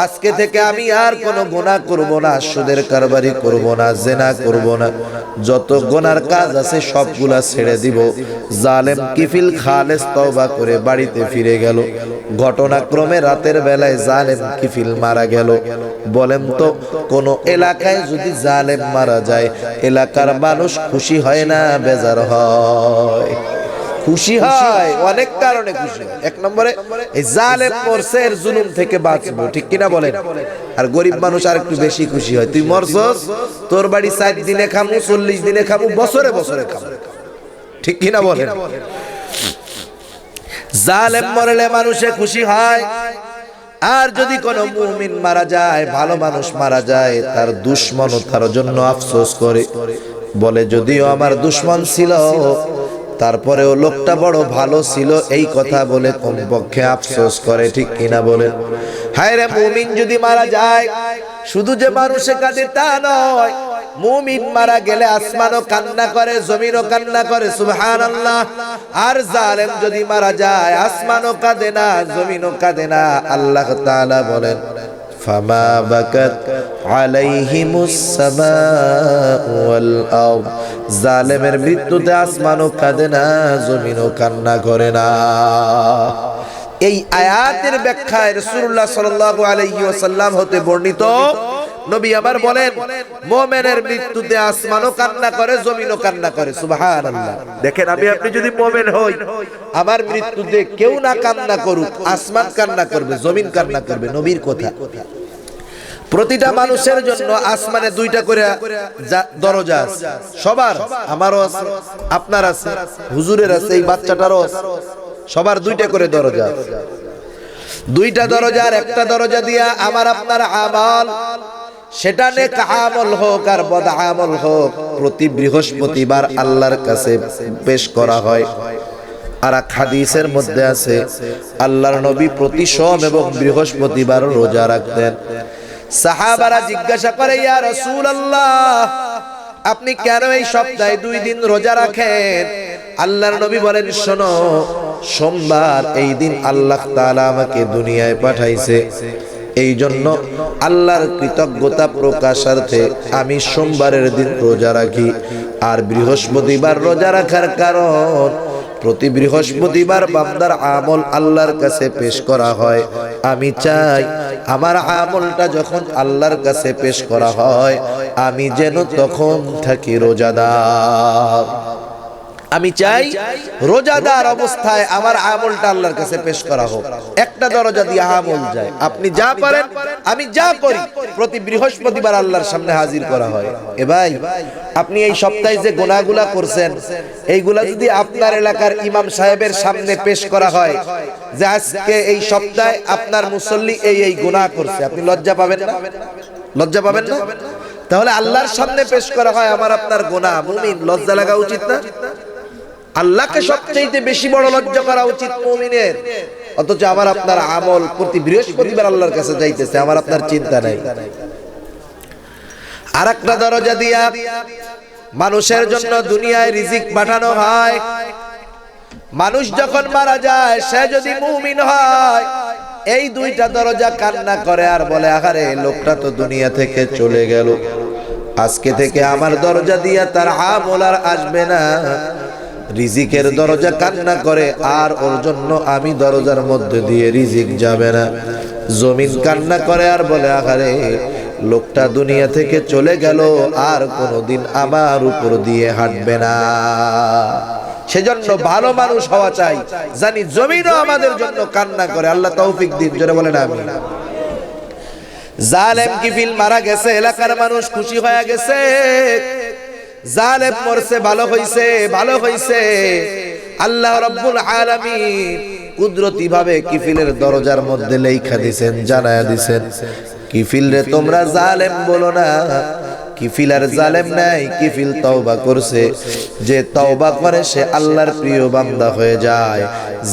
আজকে থেকে আমি আর কোনো গুনাহ করব না, সুদের কারবারি করব না, জিনা করব না, যত গুনার কাজ আছে সবগুলা ছেড়ে দিব। জালেম কিফিল খালেস তওবা করে বাড়িতে ফিরে গেল। ঘটনাক্রমে রাতের বেলায় জালেম কিফিল মারা গেল। বলেন তো, কোন এলাকায় যদি জালেম মারা যায়, এলাকার মানুষ খুশি হয় না বেজার হয়? খুশি হয়, অনেক কারণে খুশি হয়। এক নম্বরে এই জালেম মরছে, এর জুলুম থেকে বাঁচবো, ঠিক কিনা বলেন? আর গরিব মানুষ আর একটু বেশি খুশি হয়, তুই মরছস, তোর বাড়ি 4 দিনে খামু, 40 দিনে খামু, বছরে বছরে খামু, ঠিক কিনা বলেন? জালেম মরলে মানুষে খুশি হয়। আর যদি কোনো মুমিন মারা যায়, ভালো মানুষ মারা যায়, তার দুশমনও তার জন্য আফসোস করে, বলে যদিও আমার দুশমন ছিল তারপরেও লোকটা বড় ভালো ছিল, এই কথা বলে কমপক্ষে আফসোস করে, ঠিক কিনা বলেন? হায় রে, মুমিন যদি মারা যায়, শুধু যে মানুষে কাঁদে তা নয়, মুমিন মারা গেলে আসমানও কান্না করে, জমিনও কান্না করে, সুবহানাল্লাহ। আর জালেম যদি মারা যায়, আসমানও কাঁদে না, জমিনও কাঁদে না। আল্লাহ তাআলা বলেন, ফামা বাকাত আলাইহিমুস সামাউ ওয়াল আরদ, জালেমের মৃত্যুতে আসমানও কাঁদে না, জমিনও কান্না করে না। এই আয়াতের ব্যাখ্যায় রাসূলুল্লাহ সাল্লাল্লাহু আলাইহি ওয়াসাল্লাম হতে বর্ণিত, নবী আবার বলেন, মুমিনের মৃত্যুতে আসমানও কান্না করে, জমিনও কান্না করে, সুবহানাল্লাহ। দেখেন, আমি আপনি যদি মুমিন হই, আমার মৃত্যুতে কেউ না কান্না করুক, আসমান কান্না করবে, জমিন কান্না করবে, নবীর কথা। প্রতিটা মানুষের জন্য আসমানে 2টা করে দরজা আছে, সবার, আমারও আছে, আপনার আছে, হুজুরের আছে, এই বাচ্চাটারও আছে, সবার 2টা করে দরজা আছে। 2টা দরজার একটা দরজা দিয়া আমার আপনার আমল, সেটা নেক আমল হোক আর বদ আমল হোক, প্রতি বৃহস্পতিবার আল্লাহর কাছে পেশ করা হয়। আর এক হাদিসের মধ্যে আছে, আল্লাহর নবী প্রতি সোম এবং বৃহস্পতিবার রোজা রাখতেন। সাহাবারা জিজ্ঞাসা করে, ইয়া রাসূলুল্লাহ, আপনি কেন এই সপ্তাহে 2 দিন রোজা রাখেন? আল্লাহর নবী বলেন, শোনো, সোমবার এই দিন আল্লাহ তাআলা আমাকে দুনিয়ায় পাঠাইছে, এই জন্য আল্লাহর কৃতজ্ঞতা প্রকাশার্থে আমি সোমবারের দিন রোজা রাখি। আর বৃহস্পতিবার রোজা রাখার কারণ, প্রতি বৃহস্পতিবার বান্দার আমল আল্লাহর কাছে পেশ করা হয়। আমি চাই আমার আমলটা যখন আল্লাহর কাছে পেশ করা হয়, আমি যেন তখন থাকি রোজাদার। আমি চাই রোজাদার অবস্থায় আমার আমলটা আল্লাহর কাছে পেশ করা হোক। একটা দরজা দিয়ে আমল যায়, আপনি যা করেন আমি যা করি, প্রতি বৃহস্পতিবার আল্লাহর সামনে হাজির করা হয়। এ ভাই, আপনি এই সপ্তাহে যে গুনাহগুলা করছেন, এইগুলা যদি আপনার এলাকার ইমাম সাহেবের সামনে পেশ করা হয় যে আজকে এই সপ্তাহে আপনার মুসল্লি এই গুনাহ করছে, আপনি লজ্জা পাবেন না? লজ্জা পাবেন না? তাহলে আল্লাহর সামনে পেশ করা হয় আমার আপনার গুনাহ, মুমিন লজ্জা লাগা উচিত না? আল্লাহকে সবচেয়ে বেশি বড় লজ্জা করা উচিত মুমিনের। অথচ আমার আপনার আমল প্রতি বৃহস্পতিবার আল্লাহর কাছে যাইতেছে, আমার আপনার চিন্তা নাই। আরেকটা দরজা দিয়া মানুষের জন্য দুনিয়ায় রিজিক পাঠানো হয়। মানুষ যখন মারা যায়, সে যদি মুমিন হয়, এই দুইটা দরজা কান্না করে আর বলে, আহারে লোকটা তো দুনিয়া থেকে চলে গেল, আজকে থেকে আমার দরজা দিয়া তার আমল আর আসবে না। রিজিকের দরজা কান্না করে আর ওর জন্য আমি দরজার মধ্যে দিয়ে রিজিক যাবে না। জমিন কান্না করে আর বলে, আহারে লোকটা দুনিয়া থেকে চলে গেল, আর কোনোদিন আমার উপর দিয়ে হাঁটবে না। সেজন্য ভালো মানুষ হওয়া চাই, জানি জমিনও আমাদের জন্য কান্না করে। আল্লাহ তৌফিক দিন, জোরে বলেন আমিন। জালেম কিফিল মারা গেছে, এলাকার মানুষ খুশি হয়ে গেছে, জালেম মরছে, ভালো হইছে, ভালো হইছে। আল্লাহ রাব্বুল আলামিন কুদরতি ভাবে কিফিলের দরজার মধ্যে লেখা দিবেন, জানায়া দিবেন, কিফিল রে তোমরা জালেম বলো না। কিফিল আর জালেম নাই, কিফিল তওবা করছে। যে তওবা করে সে আল্লাহর প্রিয় বান্দা হয়ে যায়।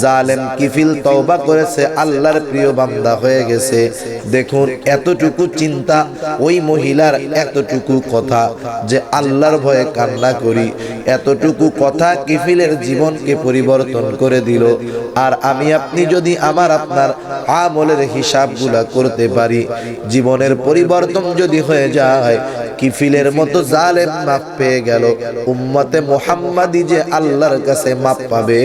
জালেম কিফিল তওবা করেছে, আল্লাহর প্রিয় বান্দা হয়ে গেছে। দেখুন এতটুকু চিন্তা ওই মহিলার, এতটুকু কথা যে আল্লাহর ভয়ে কান্না করি, এতটুকু কথা কিফিলের জীবনকে পরিবর্তন করে দিল। আর আমি আপনি যদি আমার আপনার আমলের হিসাবগুলা করতে পারি, জীবনের পরিবর্তন যদি হয়ে যায়, কিফিলের মতো জালেম মাফ পেয়ে গেল, উম্মতে মুহাম্মাদি যে আল্লাহর কাছে মাফ পাবে,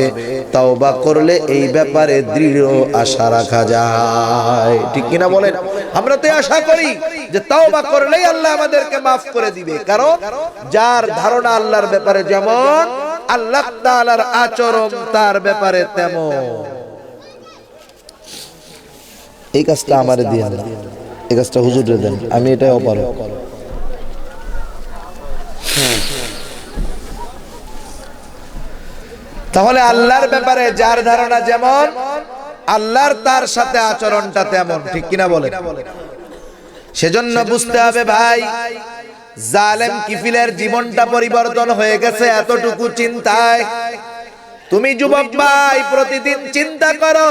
তওবা করলে এই ব্যাপারে দৃঢ় আশা রাখা যায়। ঠিক কিনা বলেন? আমরা তো আশা করি যে তওবা করলেই আল্লাহ আমাদেরকে মাফ করে দিবে, কারণ যার ধারণা আল্লাহর ব্যাপারে যেমন, আল্লাহ তাআলার আচরণ তার ব্যাপারে তেমন। এই কাজটা আমারে দিয়ে দেন, এই কাজটা হুজুরে দেন, আমি এটাই অপারক। তাহলে আল্লাহর ব্যাপারে যার ধারণা যেমন, আল্লাহর তার সাথে আচরণটা তেমন। ঠিক কিনা বলেন? সেজন্য বুঝতে হবে ভাই, জালেম কিফিলের জীবনটা পরিবর্তন হয়ে গেছে এতটুকু চিন্তায়। তুমি যুবক ভাই প্রতিদিন চিন্তা করো,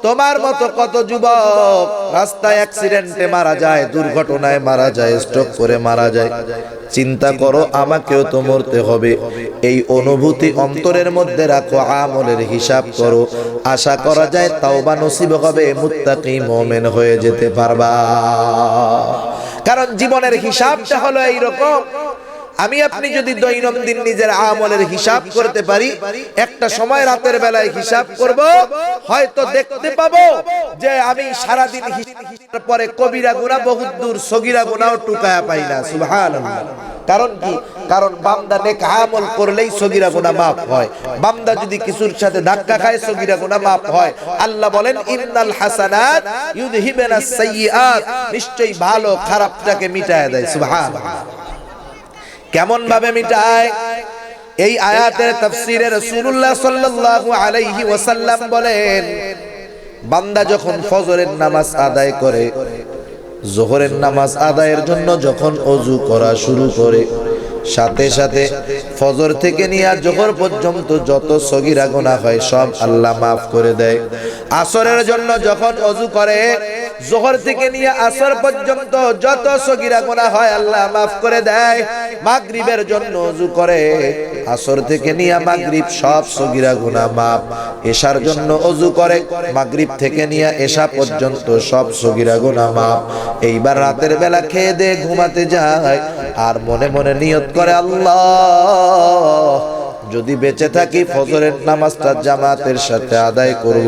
তোমার মতো কত যুবক রাস্তায় অ্যাক্সিডেন্টে মারা যায়, দুর্ঘটনায় মারা যায়, স্ট্রোক করে মারা যায়। চিন্তা করো আমাকেও তো মরতে হবে। এই অনুভূতি অন্তরের মধ্যে রাখো, আমলের হিসাব করো, আশা করা যায় তাওবা নসিব হবে, মুত্তাকি মুমিন হয়ে যেতে পারবা। কারণ জীবনের হিসাবটা হলো এইরকম, আমি আপনি যদি দৈনন্দিন নিজের আমলের হিসাব করতে পারি, একটা সময় রাতের বেলায় হিসাব করব, হয়তো দেখতে পাবো যে আমি সারাদিন হিসাবের পরে কবিরা গুনাহ বহুত দূর, সগীরা গুনাহও টুকায়া পাই না। সুবহানাল্লাহ। কারণ কি? কারণ বান্দা নেক আমল করলেই সগীরা গুনাহ মাফ হয়। বান্দা যদি কিছুর সাথে ধাক্কা খায়, সগীরা গুনাহ মাফ হয়। আল্লাহ বলেন, ইন্নাল হাসানাত ইউযহিবুনাস সাইয়্যাত, নিশ্চয়ই ভালো খারাপটাকে মিটায় দেয়। সুবহানাল্লাহ। কেমন ভাবে মিটায়? এই আয়াতের তাফসীরে রাসূলুল্লাহ সাল্লাল্লাহু আলাইহি ওয়াসাল্লাম বলেন, বান্দা যখন ফজরের নামাজ আদায় করে, যোহরের নামাজ আদায়ের জন্য যখন ওযু করা শুরু করে, সাথে সাথে ফজর থেকে নিয়ে যোহর পর্যন্ত যত সগীরা গুনাহ হয় সব আল্লাহ মাফ করে দেয়। আসরের জন্য যখন ওযু করে, যোহর থেকে নিয়ে আসর পর্যন্ত যত সগীরা গুনাহ হয় আল্লাহ মাফ করে দেয়। মাগরিবের জন্য ওযু করে, আসর থেকে নিয়ে মাগরিব সব সগীরা গুনাহ মাফ। এশার জন্য ওযু করে, মাগরিব থেকে নিয়ে এশা পর্যন্ত সব সগীরা গুনাহ মাফ। এইবার রাতের বেলা খেয়ে দিয়ে ঘুমাতে যায় আর মনে মনে নিয়ত করে, আল্লাহ যদি বেঁচে থাকি ফজরের নামাজটা জামাতের সাথে আদায় করব।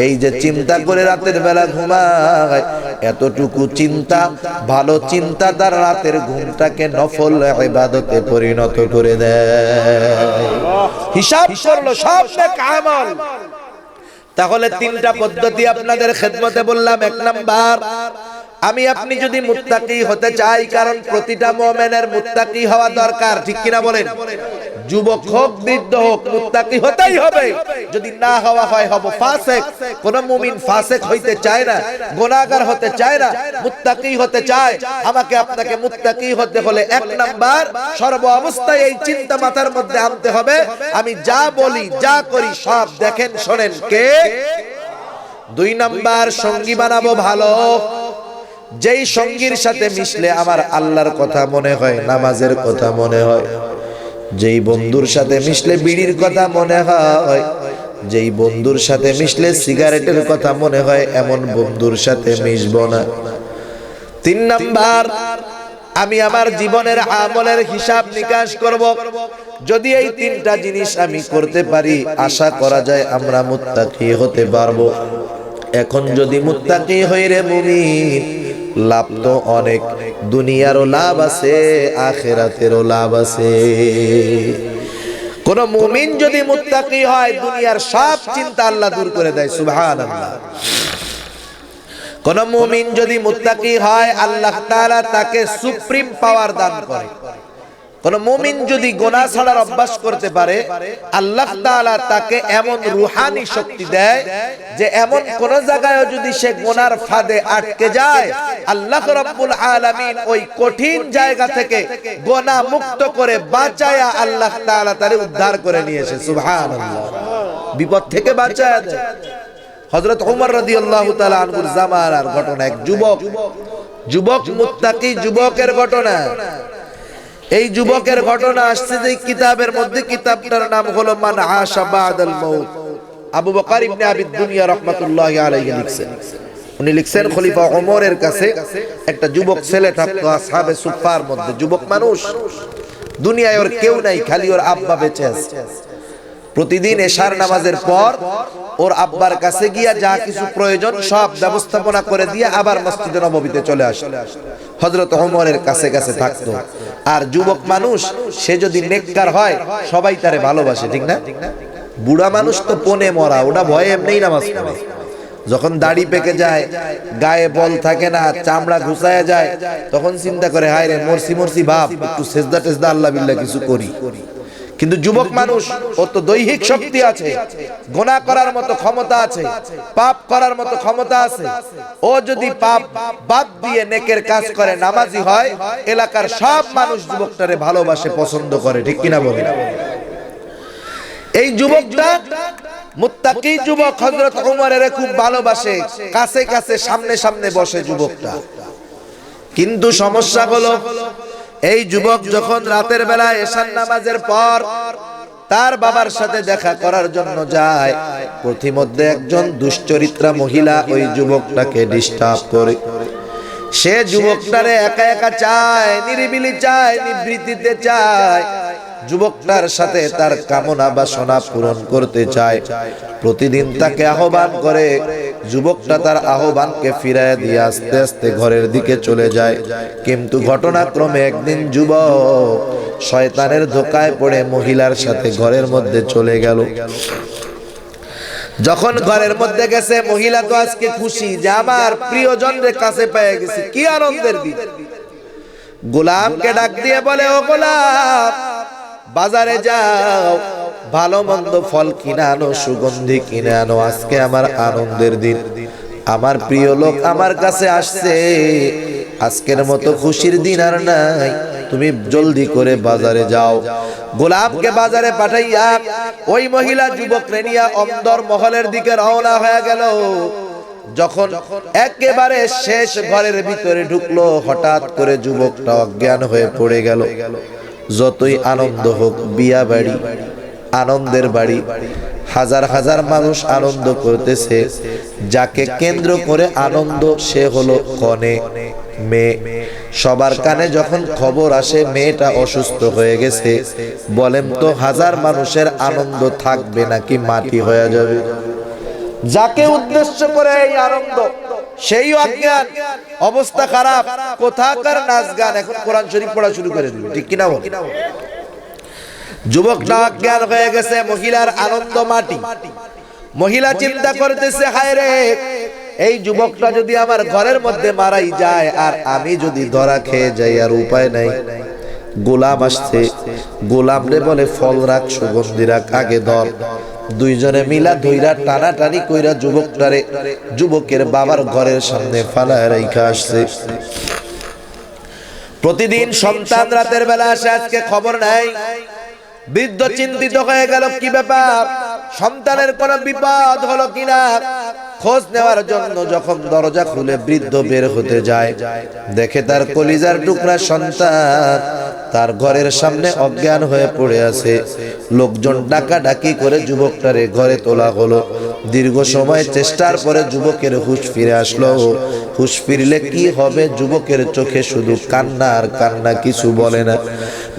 এই যে চিন্তা করে রাতের বেলা ঘুমায়, এতটুকু চিন্তা, ভালো চিন্তা তার রাতের ঘুমটাকে নফল ইবাদতে পরিণত করে দেয়। হিসাব করলো সব নেক আমল। তাহলে তিনটা পদ্ধতি আপনাদের খেদমতে বললাম। এক নাম্বার, আমি আপনি যদি মুত্তাকি হতে চাই, কারণ প্রতিটা মুমিনের মুত্তাকি হওয়া দরকার, ঠিক কিনা বলেন? যুবক হোক বৃদ্ধ হোক মুত্তাকি হতেই হবে। যদি না হওয়া হয় হব ফাসিক। কোন মুমিন ফাসিক হইতে চায় না, গুনাহগার হতে চায় না, মুত্তাকি হতে চায়। আমাকে আপনাকে মুত্তাকি হতে হলে এক নাম্বার, সর্ব অবস্থায় এই চিন্তা মাথার মধ্যে আনতে হবে, আমি যা বলি যা করি সব দেখেন শোনেন কে। দুই নাম্বার, সঙ্গী বানাবো ভালো, যেই সঙ্গীর সাথে মিশলে আমার আল্লাহর কথা মনে হয়, নামাজের কথা মনে হয়। যেই বন্ধুর সাথে মিশলে বিড়ির কথা মনে হয়, যেই বন্ধুর সাথে মিশলে সিগারেটের কথা মনে হয়, এমন বন্ধুর সাথে মিশবো না। তিন নাম্বার, আমি আমার জীবনের আমলের হিসাব নিকাশ করব। যদি এই তিনটা জিনিস আমি করতে পারি, আশা করা যায় আমরা মুত্তাকি হতে পারবো। এখন যদি মুত্তাকি হই রে মুমিন, লাভ তো অনেক, দুনিয়ারও লাভ আছে, আখিরাতেরও লাভ আছে। কোন মুমিন যদি মুত্তাকি হয়, দুনিয়ার সব চিন্তা আল্লাহ দূর করে দেয়, সুবহানাল্লাহ। কোন মুমিন যদি মুত্তাকি হয়, আল্লাহ তাআলা তাকে সুপ্রিম পাওয়ার দান করে। কোন মুমিন যদি গুনাহ ছাড়ার অভ্যাস করতে পারে, আল্লাহ তাআলা তাকে এমন রূহানি শক্তি দেয় যে এমন কোন জায়গায় যদি সে গুনার ফাঁদে আটকে যায়, আল্লাহ রাব্বুল আলামিন ওই কঠিন জায়গা থেকে গুনাহ মুক্ত করে বাঁচায়া আল্লাহ তাআলা তারে উদ্ধার করে নিয়ে এসে, সুবহানাল্লাহ, বিপদ থেকে বাঁচায়া দেয়। হযরত ওমর রাদিয়াল্লাহু তাআলা আনহুর জামানার ঘটনা, এক যুবক মুত্তাকি যুবকের ঘটনা। এই যুবকের ঘটনা আসছে যে কিতাবের মধ্যে, কিতাবটার নাম হলো মান আশা বাদাল মাউত। আবু বকর ইবনে আবি দুনিয়া রাহমাতুল্লাহি আলাইহি লিখছেন। উনি লিখছেন খলিফা ওমরের কাছে একটা যুবক ছেলে থাকতো আসহাবে সুফার মধ্যে। যুবক মানুষ, দুনিয়ায় ওর কেউ নাই, খালি ওর আব্বা বেঁচে আছে। প্রতিদিন এশার নামাজের পর ওর আব্বার কাছে গিয়া যা কিছু প্রয়োজন সব ব্যবস্থাপনা করে দিয়ে আবার মসজিদে নববীতে চলে আসে। হযরত ওমরের কাছে কাছে থাকতো। আর যুবক মানুষ, সে যদি নেককার হয় সবাই তারে ভালোবাসে, ঠিক না? বুড়া মানুষ তো পনে মরা, ওটা ভয়ে এমনিই নামাজ পড়ে। যখন দাড়ি পেকে যায়, গায়ে বল থাকে না, চামড়া ঘুষায় যায়, তখন চিন্তা করে হায় রে মরছি ভাব, একটু সেজদা টেজদা আল্লাহ বিল্লাহ কিছু করি। কিন্তু যুবক মানুষ, ওর তো দৈহিক শক্তি আছে, গুনাহ করার মতো ক্ষমতা আছে, পাপ করার মতো ক্ষমতা আছে। ও যদি পাপ বাদ দিয়ে নেকের কাজ করে, নামাজি হয়, এলাকার সব মানুষ যুবকটারে ভালোবাসে, পছন্দ করে, ঠিক কিনা বলেন? এই যুবকটা মুত্তাকি যুবক, হযরত ওমরের খুব ভালোবাসে, কাছে কাছে সামনে সামনে বসে যুবকটা। কিন্তু সমস্যা হলো, এই যুবক যখন রাতের বেলা এশার নামাজের পর তার বাবার সাথে দেখা করার জন্য যায়, প্রতিমধ্যে একজন দুশ্চরিত্রা মহিলা ওই যুবকটাকে ডিস্টার্ব করে। সে যুবকটারে একা একা চায়, নিরিবিলি চায়, নিভৃতিতে চায়, যুবকটার সাথে তার কামনা বাসনা পূরণ করতে চায়। প্রতিদিন তাকে আহ্বান করে, যুবকটা তার আহ্বানকে ফিরায় দিয়ে আস্তে আস্তে ঘরের দিকে চলে যায়। কিন্তু ঘটনাক্রমে একদিন যুবক শয়তানের ধোঁকায় পড়ে মহিলার সাথে ঘরের মধ্যে চলে গেল। যখন ঘরের মধ্যে গেছে, মহিলা তো আজকে খুশি যে আমার প্রিয়জনের কাছে পেয়ে গেছি, কি আনন্দের দিন। গোলামকে ডাক দিয়ে বলে, ও গোলাম, বাজারে যাও, ভালো মন্দ ফল কিনে আনো, সুগন্ধি কিনে আনো, আজকে আমার আনন্দের দিন। আমার প্রিয় লোক আমার কাছে আসছে, আজকের মতো খুশির দিন আর নাই, তুমি জলদি করে বাজারে যাও। গোলামকে বাজারে পাঠাইয়া ওই মহিলা যুবক রেনিয়া অন্দর মহলের দিকে রওনা হয়ে গেল। যখন একেবারে শেষ ঘরের ভিতরে ঢুকলো, হঠাৎ করে যুবকটা অজ্ঞান হয়ে পড়ে গেল। যতই আনন্দ হোক, বিয়া বাড়ি, আনন্দের বাড়ি, হাজার হাজার মানুষ আনন্দ করতেছে, যাকে কেন্দ্র করে আনন্দ সে হলো কনে মেয়ে। সবার কানে যখন খবর আসে মেয়েটা অসুস্থ হয়ে গেছে, বলেন তো হাজার মানুষের আনন্দ থাকবে নাকি মাটি হয়ে যাবে? যাকে উদ্দেশ্য করে এই আনন্দ সেই অজ্ঞান, অবস্থা খারাপ, কোথাকার নাচ গান, এখন কোরআন শরীফ পড়া শুরু করে দিবে, ঠিক কিনা বল? যুবকটা অজ্ঞান হয়ে গেছে, মহিলার আনন্দ মাটি। মহিলা চিন্তা করতেছে, হায় রে, এই যুবকটা যদি আমার ঘরের মধ্যে মারাই যায় আর আমি যদি ধরা খেয়ে যাই, আর উপায় নাই। গোলাম আসছে, গোলাম রে বলে ফল রাখ, সুগন্ধি রাখ, আগে ধর। দুইজনে মিলা ধইরা টানাটানি কইরা যুবকটারে যুবকের বাবার ঘরের সামনে ফালায় রাইখা আসছে। প্রতিদিন সন্তান রাতের বেলা আসে, আজকে খবর নাই। বৃদ্ধ চিন্তিত হয়ে গেল, কি ব্যাপার, সন্তানের কোনো বিপদ হলো কিনা। খোঁজ নেওয়ার জন্য যখন দরজা খুলে বৃদ্ধ বের হতে যায়, দেখে তার কলিজার টুকরা সন্তান তার ঘরের সামনে অজ্ঞান হয়ে পড়ে আছে। লোকজন ডাকাডাকি করে যুবকটারে ঘরে তোলা হলো। দীর্ঘ সময় চেষ্টার পরে যুবকের হুঁশ ফিরে আসলো। হুঁশ ফিরলে কি হবে? যুবকের চোখে শুধু কান্না আর কান্না, কিছু বলে না।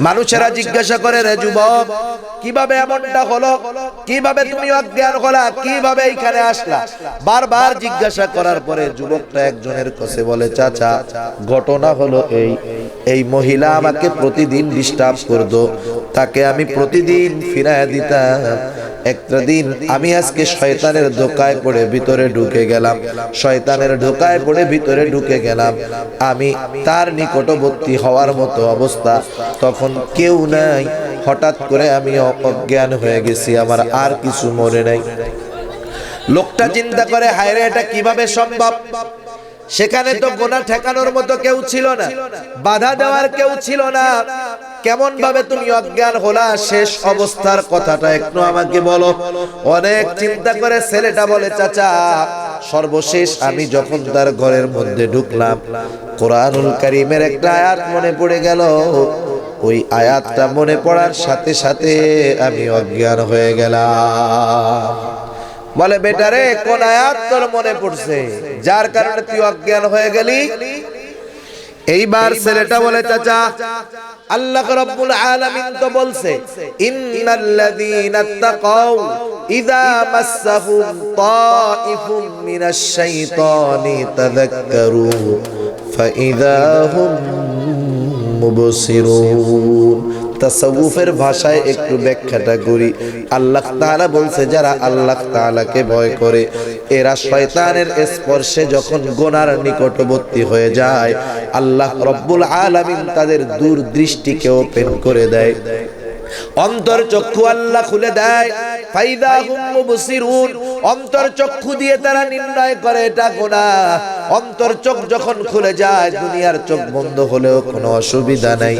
মানুষেরা জিজ্ঞাসা করে, রে যুবক, কিভাবে এমনটা হলো? কিভাবে তুমি অজ্ঞান হলা? কিভাবে এইখানে আসলা? বারবার জিজ্ঞাসা করার পরে যুবকটা একজনের কাছে বলে, চাচা, ঘটনা হলো এই মহিলা আমাকে প্রতিদিন ডিস্টার্ব করতো, তাকে আমি প্রতিদিন ফিরাইয়া দিতাম। একটা দিন আমি আজকে শয়তানের ধোকায় পড়ে ভিতরে ঢুকে গেলাম, শয়তানের ধোকায় পড়ে ভিতরে ঢুকে গেলাম। আমি তার নিকটবর্তী হওয়ার মতো অবস্থা, তখন কেউ নাই। হঠাৎ করে আমি অজ্ঞান হয়ে গেছি, আমার আর কিছু মনে নাই। লোকটা চিন্তা করে, হায় রে, এটা কিভাবে সম্ভব? সেখানে তো গোনা ঠেকানোর মতো কেউ ছিল না, বাধা দেওয়ার কেউ ছিল না। কেমন ভাবে তুমি অজ্ঞান হলা? শেষ অবস্থার কথাটা একটু আমাকে বলো। অনেক চিন্তা করে ছেলেটা বলে, চাচা, সর্বশেষ আমি যখন তার ঘরের মধ্যে ঢুকলাম, কোরআনুল কারীমের একটা আয়াত মনে পড়ে গেল। ওই আয়াতটা মনে পড়ার সাথে সাথে আমি অজ্ঞান হয়ে গেলাম। বলে, বেটারে, কোন আয়াত তোর মনে পড়ছে যার কারণে তুই অজ্ঞান হয়ে গেলি? এইবার ছেলেটা বলে, চাচা, আল্লাহ রাব্বুল আলামিন তো বলছে, ইন্নাল্লাযীনা তাকাউ ইযা মাসসাহুম তাইফুম মিনাশ শাইতানি তাযাক্কারু ফাইযা হুম মুবসিরুন। তাসাউফের ভাষায় একটু ব্যাখ্যাটা করি। আল্লাহ তাআলা বলছে, যারা আল্লাহ তাআলাকে ভয় করে এরা শয়তানের স্পর্শে যখন গুনার নিকটবর্তী হয়ে যায়, আল্লাহ রব্বুল আলামিন তাদের দূরদৃষ্টিকে ওপেন করে দেয়, অন্তর চক্ষু আল্লাহ খুলে দেয়। ফাইদা হুম মুবসিরুন, অন্তর চক্ষু দিয়ে তারা নির্ণয় করে এটা গুনাহ। অন্তর চোখ যখন খুলে যায়, দুনিয়ার চোখ বন্ধ হলেও কোনো অসুবিধা নাই,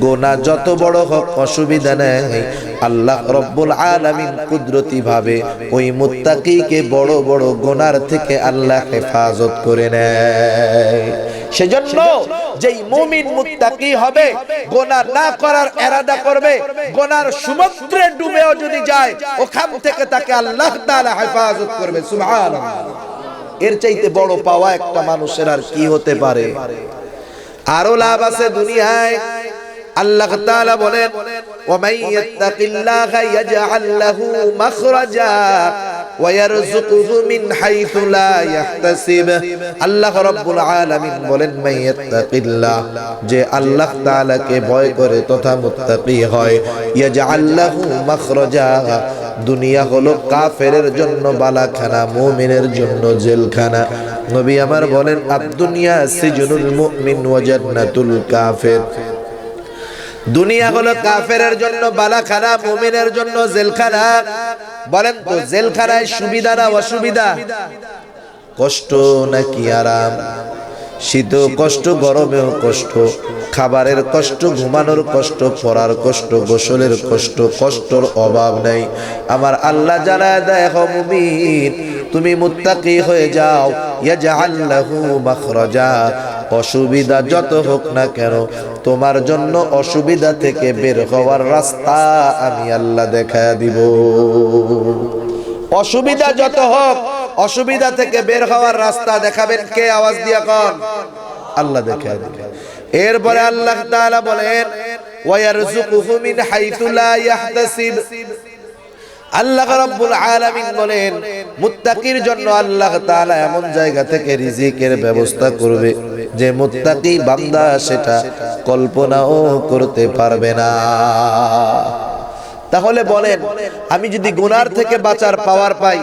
গুনাহ যত বড় হোক অসুবিধা নাই। আল্লাহ রব্বুল আলামিন কুদরতি ভাবে ওই মুত্তাকিকে বড় বড় গুনার থেকে আল্লাহ হেফাজত করে নেয়। সেজন্য যেই মুমিন মুত্তাকি হবে, গুনাহ না করার ইরাদা করবে, গুনার সমুদ্রে ডুবেও যদি যায়, ওখান থেকে তাকে আল্লাহ তাআলা হেফাজত করবে। সুবহানাল্লাহ। এর চাইতে বড় পাওয়া একটা মানুষের আর কি হতে পারে? আরো লাভ আছে দুনিয়ায়। আল্লাহ তাআলা বলেন, ওয়া মান ইয়াত্তাকিল্লাহা ইয়াজআল লাহু মাখরাজা ওয়া ইয়ারযুকুহু মিন হাইথু লা ইয়াহতাসিব। আল্লাহ রাব্বুল আলামিন বলেন, মান ইয়াত্তাকিল্লাহ, যে আল্লাহ তাআলাকে ভয় করে তথা মুত্তাকি হয়, ইয়াজআল লাহু মাখরাজা, দুনিয়া হলো কাফেরের জন্য বালাখানা, মুমিনের জন্য জেলখানা। নবী আমার বলেন, আদ-দুনিয়া সিজনুল মুমিন ওয়া জান্নাতুল কাফির। দুনিয়া হলো কাফেরের জন্য বালাখানা, মুমিনের জন্য জেলখানা। বলেন তো, জেলখানায় সুবিধা না অসুবিধা? কষ্ট নাকি আরাম? শীতেও কষ্ট, গরমেও কষ্ট, খাবারের কষ্ট, ঘুমানোর কষ্ট, পড়ার কষ্ট, গোসলের কষ্ট, কষ্টর অভাব নাই। আমার আল্লাহ জানায় দেয়, হে মুমিন, তুমি মুত্তাকি হয়ে যাও, ইয়াজআল লাহু মাখরাজা, অসুবিধা যত হোক না কেন, তোমার জন্য অসুবিধা থেকে বের হওয়ার রাস্তা আমি আল্লাহ দেখায়া দিব। অসুবিধা যত হোক, অসুবিধা থেকে বের হওয়ার রাস্তা দেখাবেন কে? আওয়াজ দিয়া কোন? আল্লাহ দেখায় দিবেন। এরপরে আল্লাহ তাআলা বলেন ওয়ায়ারযুকুহু মিন হাইতু লা ইয়াহতাসিব। আল্লাহ রাব্বুল আলামিন বলেন মুত্তাকির জন্য আল্লাহ তাআলা এমন জায়গা থেকে রিজিকের ব্যবস্থা করবে যে মুত্তাকি বান্দা সেটা কল্পনাও করতে পারবে না। তাহলে বলেন, আমি যদি গুনার থেকে বাঁচার পাওয়ার পাই,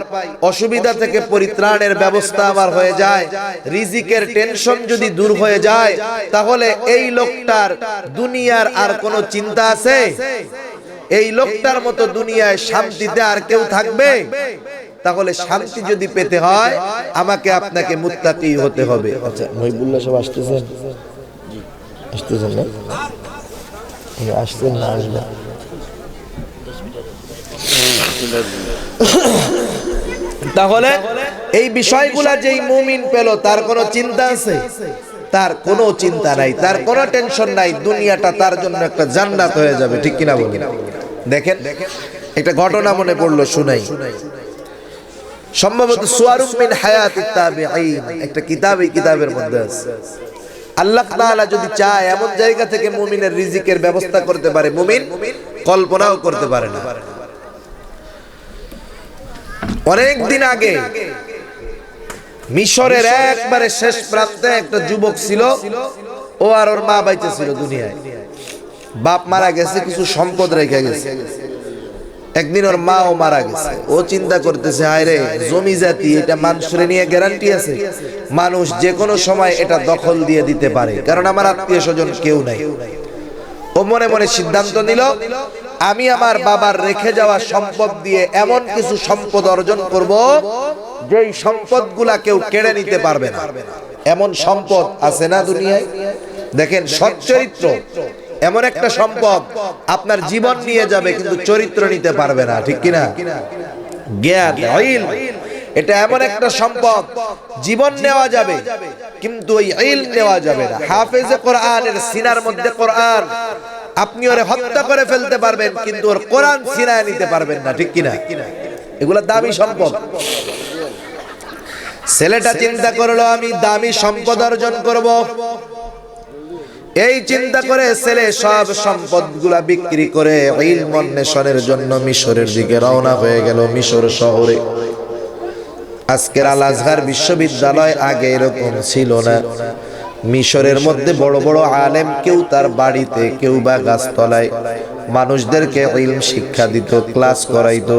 অসুবিধা থেকে পরিত্রাণের ব্যবস্থা আমার হয়ে যায়, রিজিকের টেনশন যদি দূর হয়ে যায়, তাহলে এই লোকটার দুনিয়ার আর কোনো চিন্তা আছে? এই লোকটার মতো দুনিয়ায় শান্তিতে আর কেউ থাকবে? তাহলে শান্তি যদি পেতে হয় আমাকে আপনাকে মুত্তাকি হতে হবে। আচ্ছা, মহিবুল্লাহ সব আসতেছেন? আসতেছেন না? আসতেন না? আসবেন। তাহলে এই বিষয়গুলা যেই মুমিন পেল তার কোনো চিন্তা আছে? তার কোনো চিন্তা নাই, তার কোনো টেনশন নাই। দুনিয়াটা তার জন্য একটা জান্নাত হয়ে যাবে, ঠিক কিনা বলেন? দেখেন, একটা ঘটনা মনে পড়লো, শুনাই। সম্ভবত সুয়ারুম মিন হায়াতিত তাবিঈন একটা কিতাব, এই কিতাবের মধ্যে আছে আল্লাহ তাআলা যদি চায় এমন জায়গা থেকে মুমিনের রিজিকের ব্যবস্থা করতে পারে মুমিন কল্পনাও করতে পারে না। অনেক দিন আগে মিশরের একবারে শেষ প্রান্তে একটা যুবক ছিল, ও আর ওর মা বাইচে ছিল দুনিয়ায়। বাপ মারা গেছে, কিছু সম্পদ রেখে গেছে। একদিন ওর মাও মারা গেছে। ও চিন্তা করতেছে, হায় রে, জমি জাতি এটা মানুষের নিয়ে গ্যারান্টি আছে? মানুষ যে কোনো সময় এটা দখল দিয়ে দিতে পারে, কারণ আমার আত্মীয় স্বজন কেউ নাই। ও মনে মনে সিদ্ধান্ত নিল, আমি আমার বাবার রেখে যাওয়া সম্পদ দিয়ে এমন কিছু সম্পদ অর্জন করব যেই সম্পদগুলা কেউ কেড়ে নিতে পারবে না। এমন সম্পদ আছে না দুনিয়ায়? দেখেন, সচ্চরিত্র এমন একটা সম্পদ আপনার জীবন নিয়ে যাবে কিন্তু চরিত্র নিতে পারবে না, ঠিক কিনা? জ্ঞান, ইলম, এটা এমন একটা সম্পদ, জীবন নেওয়া যাবে কিন্তু ওই ইলম নেওয়া যাবে না। হাফেজে কোরআনের সিনার মধ্যে কোরআন, আপনি ওরে হত্যা করে ফেলতে পারবেন কিন্তু ওর কোরআন সিনায় নিতে পারবেন না, ঠিক কিনা? এগুলা দামি সম্পদ। ছেলেটা চিন্তা করলো, আমি দামি সম্পদ অর্জন করব। এই চিন্তা করে ছেলে সব সম্পদগুলা বিক্রি করে ইলম অন্বেষণের জন্য মিশরের দিকে রওনা হয়ে গেল। মিশর শহরে আজকের আল আজহার বিশ্ববিদ্যালয় আগে এরকম ছিল না। মিশরের মধ্যে বড় বড় আলেম কেউ তার বাড়িতে, কেউ বা গাছতলায় মানুষদেরকে ইলম শিক্ষা দিত, ক্লাস করাইতো।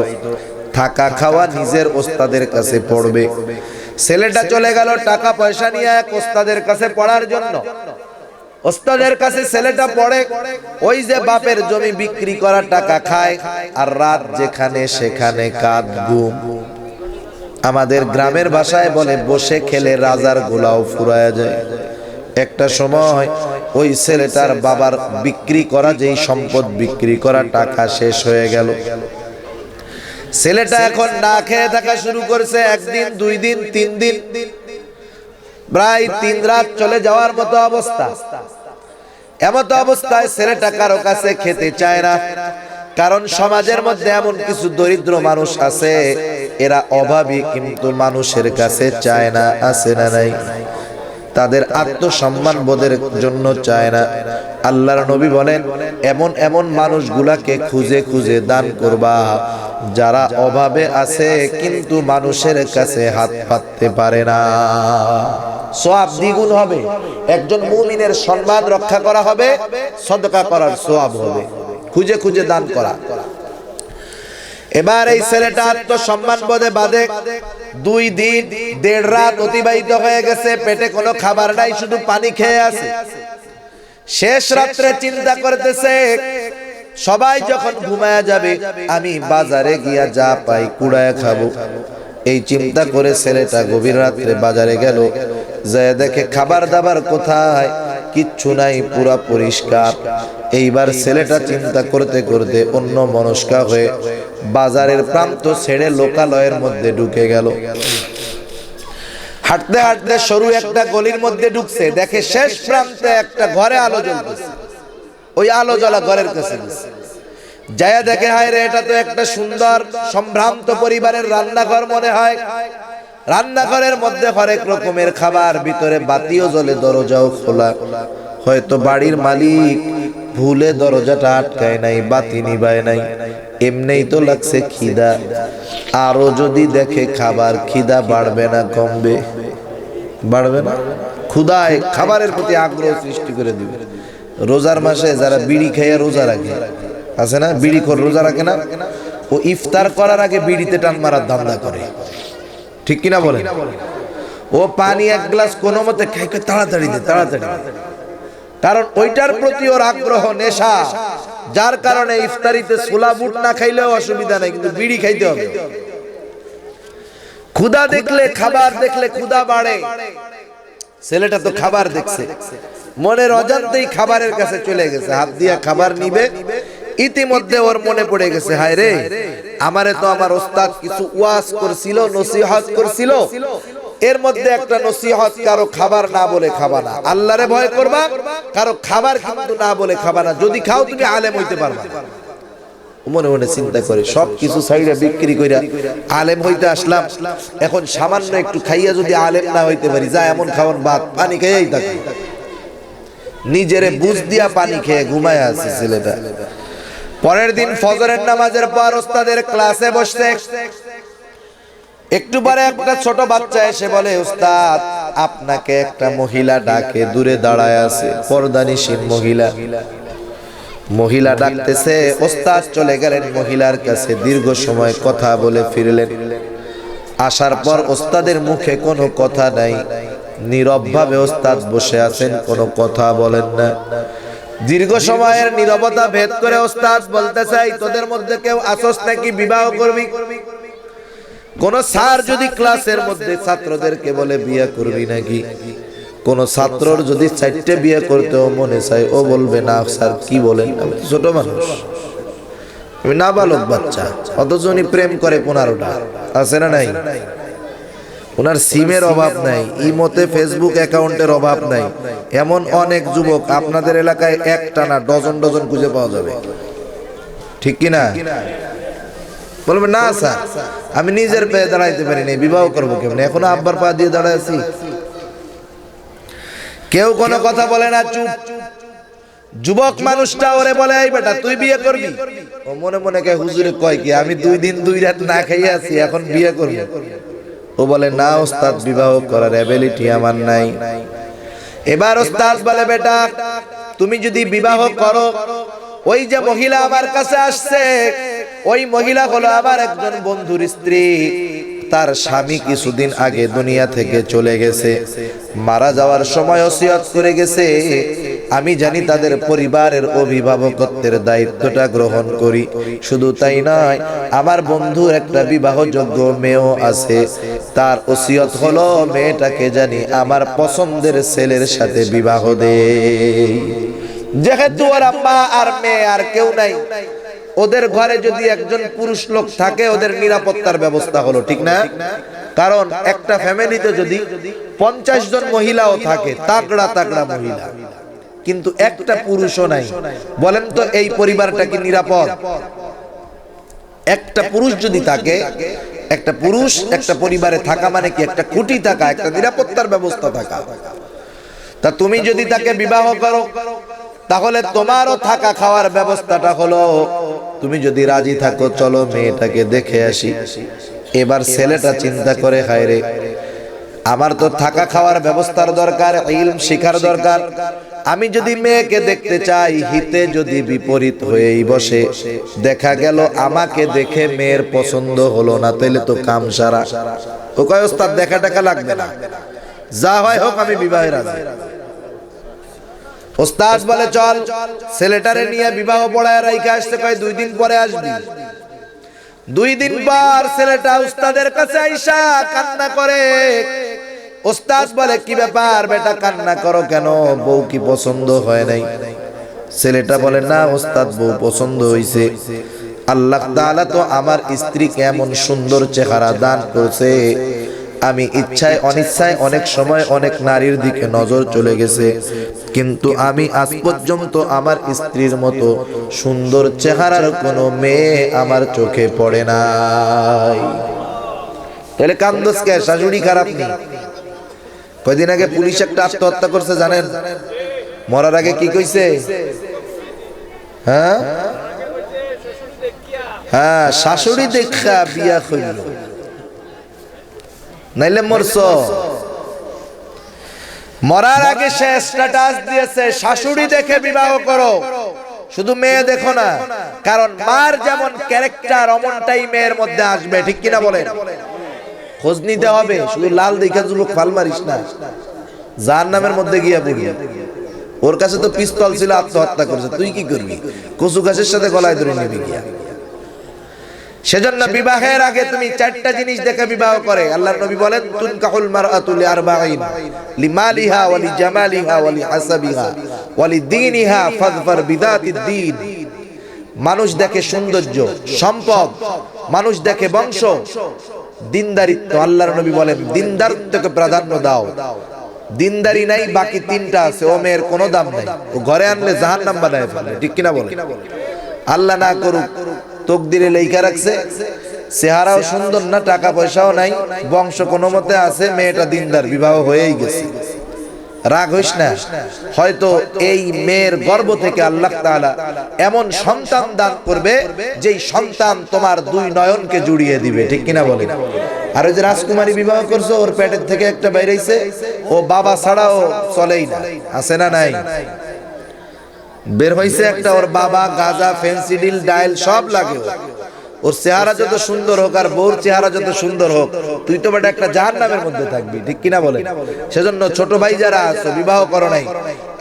থাকা খাওয়া নিজের ওস্তাদের কাছে পড়বে। ছেলেটা চলে গেল টাকা পয়সা নিয়ে এক ওস্তাদের কাছে পড়ার জন্য। ওস্তাদের কাছে ছেলেটা পড়ে, ওই যে বাপের জমি বিক্রি করা টাকা খায়, আর রাত যেখানে সেখানে কাঁদ ঘুম। আমাদের গ্রামের ভাষায় বলে, বসে খেলে রাজার গোলাও ফুরায়া যায়। একটা সময় ওই ছেলেটার বাবার বিক্রি করা যেই সম্পদ, বিক্রি করা টাকা শেষ হয়ে গেল। ছেলেটা এখন না খেয়ে থাকা শুরু করছে। একদিন, 2 দিন, 3 দিন, প্রায় 3 রাত চলে যাওয়ার মতো অবস্থা। এমত অবস্থায় ছেলেটা কারো কাছে খেতে চায় না, কারণ সমাজের মধ্যে এমন কিছু দরিদ্র মানুষ আছে, এরা অভাবী কিন্তু মানুষের কাছে চায় না, আছে না নাই? তাদের আত্মসম্মান বোধের জন্য চায় না। আল্লাহর নবী বলেন, এমন এমন মানুষগুলাকে খুঁজে খুঁজে দান করবা যারা অভাবে আছে কিন্তু মানুষের কাছে হাত পাততে পারে না। সওয়াব দ্বিগুণ হবে। একজন মুমিনের সম্মান রক্ষা করা হবে, সদকা করার সওয়াব হবে। খুঁজে খুঁজে দান করা। এবার এই ছেলেটা আত্মসম্মান বোধে বাঁধে। 2 দিন 1.5 রাত অতিবাহিত হয়ে গেছে, পেটে কোনো খাবার নাই, শুধু পানি খেয়ে আছে। শেষ রাত্রে চিন্তা করতেছে, সবাই যখন ঘুমায়া যাবে আমি বাজারে গিয়া যা পাই কুড়ায় খাবো। এই চিন্তা করে ছেলেটা গভীর রাত্রে বাজারে গেল। যায় দেখে খাবার দাবার কোথায়, কিচ্ছু নাই, পুরা পরিষ্কার। এইবার ছেলেটা চিন্তা করতে করতে অন্য মনস্কা হয়ে বাজারের প্রান্ত ছেড়ে লোকালয়ের মধ্যে ঢুকে গেল। হাঁটতে হাঁটতে সরু একটা গলির মধ্যে ঢুকছে, দেখে শেষ প্রান্তে একটা ঘরে আলো জ্বলতেছে। ওই আলো জ্বলা ঘরের কাছে যায়া দেখে হায় রে, এটা তো একটা সুন্দর সম্ভ্রান্ত পরিবারের রান্নাঘর মনে হয়। রান্নাঘরের মধ্যে হরেক রকমের খাবার, ভিতরে বাতিও জ্বলে, দরজাও খোলা। হয়তো বাড়ির মালিক ভুলে দরজাটা আটকায় নাই, বাতি নিবায় নাই। এমনিই তো লাগছে খিদা, আরো যদি দেখে খাবার, খিদা বাড়বে না কমবে? বাড়বে না। ক্ষুধায় খাবারের প্রতি আগ্রহ সৃষ্টি করে দিবে। রোজার মাসে যারা বিড়ি খেয়ে রোজা রাখে, আছে না বিড়ি খোর, রোজা রাখে না, ও ইফতার করার আগে বিড়িতে টান মারার ধান্দা করে, ঠিক কিনা বলেন? ও পানি এক গ্লাস কোনো মতে খাই, তাড়াতাড়ি দে, তাড়াতাড়ি, কারণ ওইটার প্রতি ওর আগ্রহ, নেশা, যার কারণে ইফতারিতে ছোলা বুট না খাইলেও অসুবিধা নাই, কিন্তু বিড়ি খাইতে হবে। ক্ষুধা দেখলে, খাবার দেখলে ক্ষুধা বাড়ে। ছেলেটা তো খাবার দেখছে, মনের অজান্তেই খাবারের কাছে চলে গেছে, হাত দিয়া খাবার নিবে। ইতিমধ্যে ওর মনে পড়ে গেছে, হায় রে, আমারে তো আমার ওস্তাদ কিছু ওয়াজ করছিল, নসিহত করছিল, এর মধ্যে একটা নসিহত, কারো খাবার না বলে খাবা না, আল্লাহরে ভয় করবা, কারো খাবার কিন্তু না বলে খাবা না, যদি খাও তুমি আলেম হইতে পারবা। মনে মনে চিন্তা করে সবকিছু সাইডে বিক্রি কইরা আলেম হইতে আসলাম, এখন সামান্য একটু খাইয়া যদি আলেম না হইতে পারি, যা এমন খাওয়ান ভাত পানি খেয়েই থাকি। নিজেরে বুঝ দিয়া পানি খেয়ে ঘুমায় আছে ছেলেটা। পরের দিন ফজরের নামাজের পর ওস্তাদের ক্লাসে বসছে। একটু পরে একটা ছোট বাচ্চা এসে বলে, ওস্তাদ আপনাকে একটা মহিলা ডাকে, দূরে দাঁড়ায় আছে, পর্দানিশীন মহিলা। মহিলা ডাকতেছে, ওস্তাদ চলে গেলেন মহিলার কাছে, দীর্ঘ সময় কথা বলে ফিরলেন। আসার পর ওস্তাদের মুখে কোনো কথা নাই, নীরব ভাবে ওস্তাদ বসে আছেন, কোনো কথা বলেন না। দীর্ঘ সময়ের নীরবতা ভেদ করে ওস্তাদ বলতে চাই, তোদের মধ্যে কেউ আসস নাকি বিবাহ করবি? কোন স্যার যদি ক্লাসের মধ্যে ছাত্রদেরকে বলে বিয়ে করবি নাকি, কোন ছাত্রর যদি 4টে বিয়ে করতেও মনে চায়, ও বলবে না স্যার, কি বলেন, আমি ছোট মানুষ, আমি নাবালক বাচ্চা, অথচ উনি প্রেম করে 15টা, আছে না নাই? ওনার সিমের অভাব নাই, ইমোতে ফেসবুক অ্যাকাউন্টের অভাব নাই। এমন অনেক যুবক আপনাদের এলাকায় একটা না ডজন ডজন খুঁজে পাওয়া যাবে, ঠিক কিনা? বলবে না স্যার, আমি নিজের পায়ে দাঁড়াইতে পারি নাই, বিবাহ করবো কেমন, এখনো আব্বার পা দিয়ে দাঁড়ায় আছি। কেউ কোনো কথা বলে না, চুপ। যুবক মানুষটা ওরে বলে, এই বেটা তুই বিয়ে করবি? ও মনে মনে কে হুজুরে কয় কি, আমি 2 দিন 2 রাত না খাইয়া আছি, এখন বিয়ে করবো? ও বলে, না ওস্তাদ, বিবাহ করার অ্যাবিলিটি আমার নাই। এবার ওস্তাদ বলে, বেটা তুমি যদি বিবাহ করো, ওই যে মহিলা আমার কাছে আসছে, ওই মহিলা হলো আমার একজন বন্ধুর স্ত্রী। তার স্বামী কিছুদিন আগে দুনিয়া থেকে চলে গেছে, মারা যাওয়ার সময় ওসিয়ত করে গেছে, আমি জানি তাদের পরিবারের অভিভাবকত্বের দায়িত্বটা গ্রহণ করি। শুধু তাই নয়, আমার বন্ধুর একটা বিবাহযোগ্য মেয়েও আছে, তার ওসিয়ত হলো মেয়েটাকে জানি আমার পছন্দের ছেলের সাথে বিবাহ দেই। যেহেতু ওর আম্মা আর মেয়ে আর কেউ নাই, ওদের ঘরে যদি একজন পুরুষ লোক থাকে, ওদের নিরাপত্তার ব্যবস্থা হলো, ঠিক না? কারণ একটা ফ্যামিলিতে যদি 50 জন মহিলাও থাকে, তাগড়া তাগড়া মহিলা, কিন্তু একটা পুরুষও নাই, বলেন তো এই পরিবারটা কি নিরাপদ? একটা পুরুষ যদি থাকে, একটা পুরুষ একটা পরিবারে থাকা মানে কি একটা খুঁটি থাকা, একটা নিরাপত্তার ব্যবস্থা থাকা। তা তুমি যদি তাকে বিবাহ করো, তাহলে তোমারও থাকা খাওয়ার ব্যবস্থাটা হলো, তুমি যদি রাজি থাকো, চলো মেয়েটাকে দেখে আসি। এবার ছেলেটা চিন্তা করে, হায় রে, আমার তো থাকা খাওয়ার ব্যবস্থার দরকার, ইলম শিখার দরকার, আমি যদি মেয়েকে দেখতে চাই, হিতে যদি বিপরীত হয়েই বসে, দেখা গেল আমাকে দেখে মেয়ের পছন্দ হলো না, তাহলে তো কাম সারা। ও কয়, ওস্তাদ দেখা টাকা লাগবে না, যা হয় হোক, আমি বিবাহে রাজি। ওস্তাদ বলে, চল ছেলেটারে নিয়ে বিবাহ পড়ায় রাইখা আসতে, কয় 2 দিন পরে আসবি। 2 দিন পর ছেলেটা উস্তাদের কাছে আইসা কান্না করে। ওস্তাদ বলে, কি ব্যাপার বেটা, কান্না করো কেন, বউ কি পছন্দ হয় নাই? ছেলেটা বলে, না ওস্তাদ, বউ পছন্দ হইছে, আল্লাহ তাআলা তো আমার স্ত্রীকে এমন সুন্দর চেহারা দান করেছে, আমি ইচ্ছায় অনিচ্ছায় অনেক সময় অনেক নারীর দিকে নজর চলে গেছে, কিন্তু আমি আজ পর্যন্ত আমার স্ত্রীর মতো সুন্দর চেহারার কোনো মেয়ে আমার চোখে পড়ে নাই। তাহলে কান্দোস কে? শাশুড়ি খারাপ নেই। কয়দিন আগে পুলিশ একটা আত্মহত্যা করছে জানেন? মরার আগে কি কইছে? হ্যাঁ হ্যাঁ, শাশুড়ি দেখা বিয়া হইল, নাইলে মরছ। মরার আগে সে স্ট্যাটাস দিয়েছে শাশুড়ি দেখে বিবাহ করো, শুধু মেয়ে দেখো না, কারণ মার যেমন ক্যারেক্টার অমনটাই মেয়ের মধ্যে আসবে, ঠিক কিনা বলেন? খোঁজ নিতে হবে, শুধু লাল দেখা যুবক ফাল মারিস না, জাহান্নামের মধ্যে গিয়া পড়ি। ওর কাছে তো পিস্তল ছিল, আত্মহত্যা করেছে, তুই কি করবি? কচু গাছের সাথে গলায় ধরে নিবি গিয়া। সেজন্য বিবাহের আগে তুমি চারটা জিনিস দেখে বিবাহ করে। আল্লাহর নবী বলেন, তুনকাহুল মারআতু লিআরবাঈন লিমালিহা ওয়া লিজামালিহা ওয়া লিহাসাবিহা ওয়া লিদীনিহা ফাযফার বিযাতিদ দীন। মানুষ দেখে সৌন্দর্য, সম্পদ, মানুষ দেখে বংশ, দিনদারিত্ব। আল্লাহর নবী বলেন, দিনদারিত্বকে প্রাধান্য দাও। দিনদারি নাই, বাকি তিনটা আছে, ও মেয়ের কোনো দাম নাই, ও ঘরে আনলে জাহান্নাম বানায় ফেলে, ঠিক কিনা বলেন? আল্লাহ না করুক, তকদিরে লেখা রাখছে, চেহারাও সুন্দর না, টাকা পয়সাও নাই, বংশ কোনো মতে আছে, মেয়েটা দিনদার, বিবাহ হয়েই গেছে। রাগ হইস না, হয়তো এই মেয়ের গর্ভ থেকে আল্লাহ তাআলা এমন সন্তান দান করবে যেই সন্তান তোমার দুই নয়নকে জুড়িয়ে দিবে, ঠিক কিনা বলেন? আর ওই যে রাজকুমারী বিবাহ করছো, ওর পেটের থেকে একটা বাইরেছে, ও বাবা ছাড়াও চলেই না, আছে না নাই? বের হইছে একটা, ওর বাবা গাজা, ফেন্সিডিল, ডাইল সব লাগে। ওর চেহারা যত সুন্দর হোক আর বউর চেহারা যত সুন্দর হোক, তুই তো বেটা একটা জাহান্নামের মধ্যে থাকবি, ঠিক কিনা বলেন? সেজন্য ছোট ভাই যারা আছো, বিবাহ করো নাই,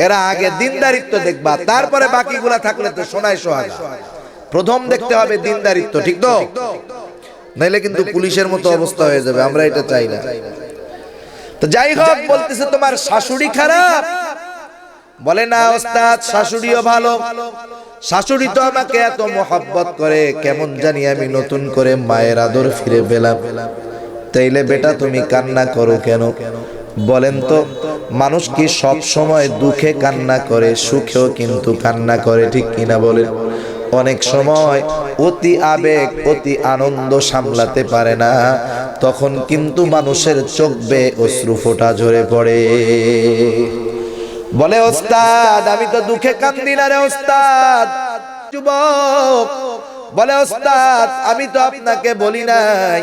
এরা আগে দিনদারিত্ব দেখবা, তারপরে বাকিগুলা থাকলে তো সোনায় সোহাগা। প্রথম দেখতে হবে দিনদারিত্ব, ঠিক তো? নাইলে কিন্তু পুলিশের মতো অবস্থা হয়ে যাবে, আমরা এটা চাই না। তো যাই হোক, বলতেছে তোমার শাশুড়ি খারাপ। বলে না ওস্তাদ, শাশুড়িও ভালো। শাশুড়ি তো আমাকে এত মহব্বত করে, কেমন জানি আমি নতুন করে মায়ের আদর ফিরে পেলাম। তাইলে বেটা তুমি কান্না করো কেন? বলেন তো, মানুষ কি সব সময় দুঃখে কান্না করে? সুখেও কিন্তু কান্না করে, ঠিক কিনা বলেন? অনেক সময় অতি আবেগ, অতি আনন্দ সামলাতে পারে না, তখন কিন্তু মানুষের চোখ বেয়ে অশ্রু ফোঁটা ঝরে পড়ে। বলে ওস্তাদ, আমি তো দুঃখে কান্দি না রে ওস্তাদ। যুবক বলে, ওস্তাদ আমি তো আপনাকে বলি নাই,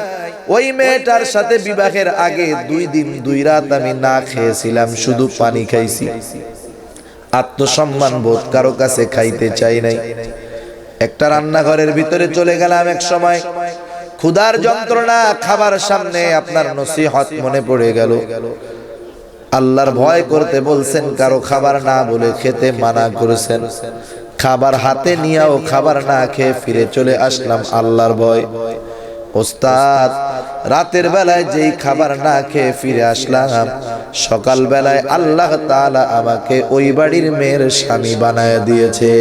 ওই মেয়েটার সাথে বিবাহের আগে 2 দিন 2 রাত আমি না খেয়েছিলাম, শুধু পানি খাইছি। আত্মসম্মান বোধ কারো কাছে খাইতে চাই নাই। একটা রান্নাঘরের ভিতরে চলে গেলাম এক সময়, ক্ষুধার যন্ত্রণা, খাবার সামনে, আপনার নসিহত মনে পড়ে গেল। আল্লাহর ভয় করতে বলছেন, কারো খাবার না বলে খেতে মানা করেছেন। খাবার হাতে নিয়েও খাবার না খেয়ে ফিরে চলে আসলাম আল্লাহর ভয়। ওস্তাদ, রাতের বেলায় যেই খাবার না খেয়ে ফিরে আসলাম, সকাল বেলায় আল্লাহ তাআলা আমাকে ওই বাড়ির মেয়ের স্বামী বানায় দিয়েছে।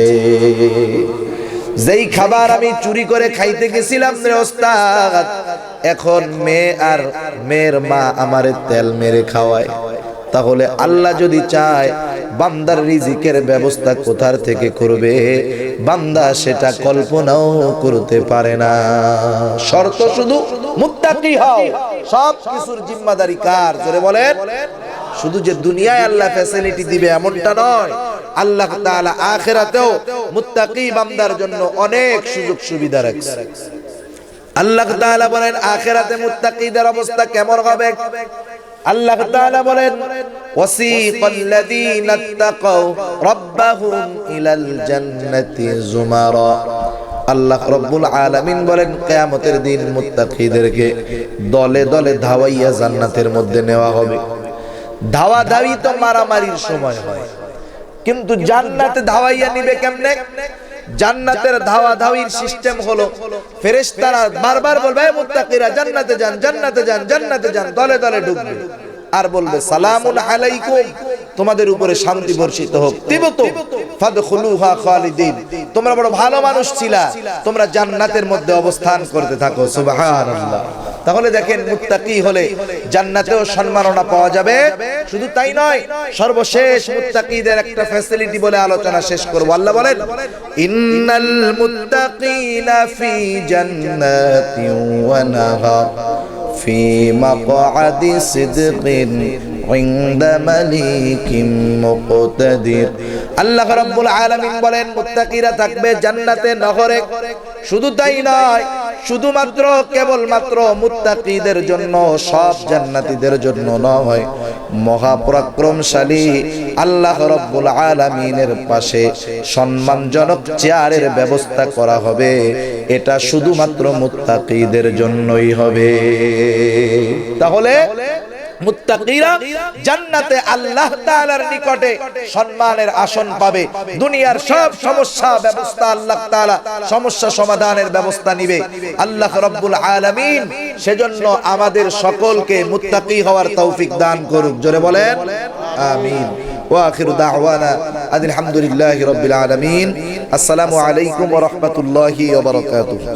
যেই খাবার আমি চুরি করে খাইতে গেছিলাম রে ওস্তাদ, এখন মেয়ে আর মেয়ের মা আমারে তেল মেরে খাওয়ায়। তাহলে আল্লাহ যদি চায়, বান্দার রিজিকের ব্যবস্থা কোথার থেকে করবে, বান্দা সেটা কল্পনাও করতে পারে না। শর্ত শুধু মুত্তাকি হও, সব কিছুর জিম্মাদারি কার? জোরে বলেন। শুধু যে দুনিয়ায় আল্লাহ ফ্যাসিলিটি দিবে এমনটা নয়, আল্লাহ তাআলা আখিরাতেও মুত্তাকি বান্দার জন্য অনেক সুযোগ সুবিধা রাখছে। আল্লাহ তাআলা বলেন, আখিরাতে মুত্তাকিদের অবস্থা কেমন হবে? আল্লাহ তাআলা বলেন, ওয়াসিকাল্লাযীনা তাকাউ রাব্বাহুম ইলাল জান্নাতি যুমারা। আল্লাহ রাব্বুল আলামিন বলেন, কিয়ামতের দিন মুত্তাকিদেরকে দলে দলে ধাওয়াইয়া জান্নাতের মধ্যে নেওয়া হবে। ধাওয়াধাওয়ি তো মারামারির সময় হয়, কিন্তু জান্নাতে ধাওয়াইয়া নিবে কেমনে? জান্নাতের ধাওয়াধাওয়ির সিস্টেম হলো, ফেরেশতারা বারবার বলবে, মুত্তাকিরা জান্নাতে যান, জান্নাতে যান, জান্নাতে যান, দলে দলে ঢুকবে আর বলবে, সালামুন আলাইকুম, তোমাদের উপরে শান্তি বর্ষিত হোক, তিবতু ফাদখুলুহা খালিদিন, তোমরা বড় ভালো মানুষ ছিলা, তোমরা জান্নাতের মধ্যে অবস্থান করতে থাকো। সুবহানাল্লাহ। তাহলে দেখেন মুত্তাকি হলে জান্নাতেও সম্মাননা পাওয়া যাবে। শুধু তাই নয়, সর্বশেষ মুত্তাকিদের একটা ফ্যাসিলিটি বলে আলোচনা শেষ করব। আল্লাহ বলেন, ইন্নাল মুত্তাকিনা ফি জান্নাতিন ওয়া নাহার ফি মাকআদি সিদকিন ইনদা মালিকিন মুকতাদির। আল্লাহ রাব্বুল আলামিন বলেন, মুত্তাকিরা থাকবে জান্নাতে নহরে। শুধু তাই নয়, শুধুমাত্র কেবলমাত্র মুত্তাকিদের জন্য, সব জান্নাতীদের জন্য নয়, মহাপরাক্রমশালী আল্লাহ রাব্বুল আলামিনের পাশে সম্মানজনক চেয়ারের ব্যবস্থা করা হবে। এটা শুধুমাত্র মুত্তাকিদের জন্যই হবে। তাহলে মুত্তাকিরা জান্নাতে আল্লাহ তাআলার নিকটে সম্মানের আসন পাবে। দুনিয়ার সব সমস্যা ব্যবস্থা আল্লাহ তাআলা সমস্যা সমাধানের ব্যবস্থা নিবে আল্লাহ রাব্বুল আলামিন। সেজন্য আমাদের সকলকে মুত্তাকি হওয়ার তৌফিক দান করুক। জোরে বলেন আমিন। ওয়া আখিরু দাওয়ানা আলহামদুলিল্লাহি রাব্বিল আলামিন। আসসালামু আলাইকুম ওয়া রাহমাতুল্লাহি ওয়া বারাকাতুহু।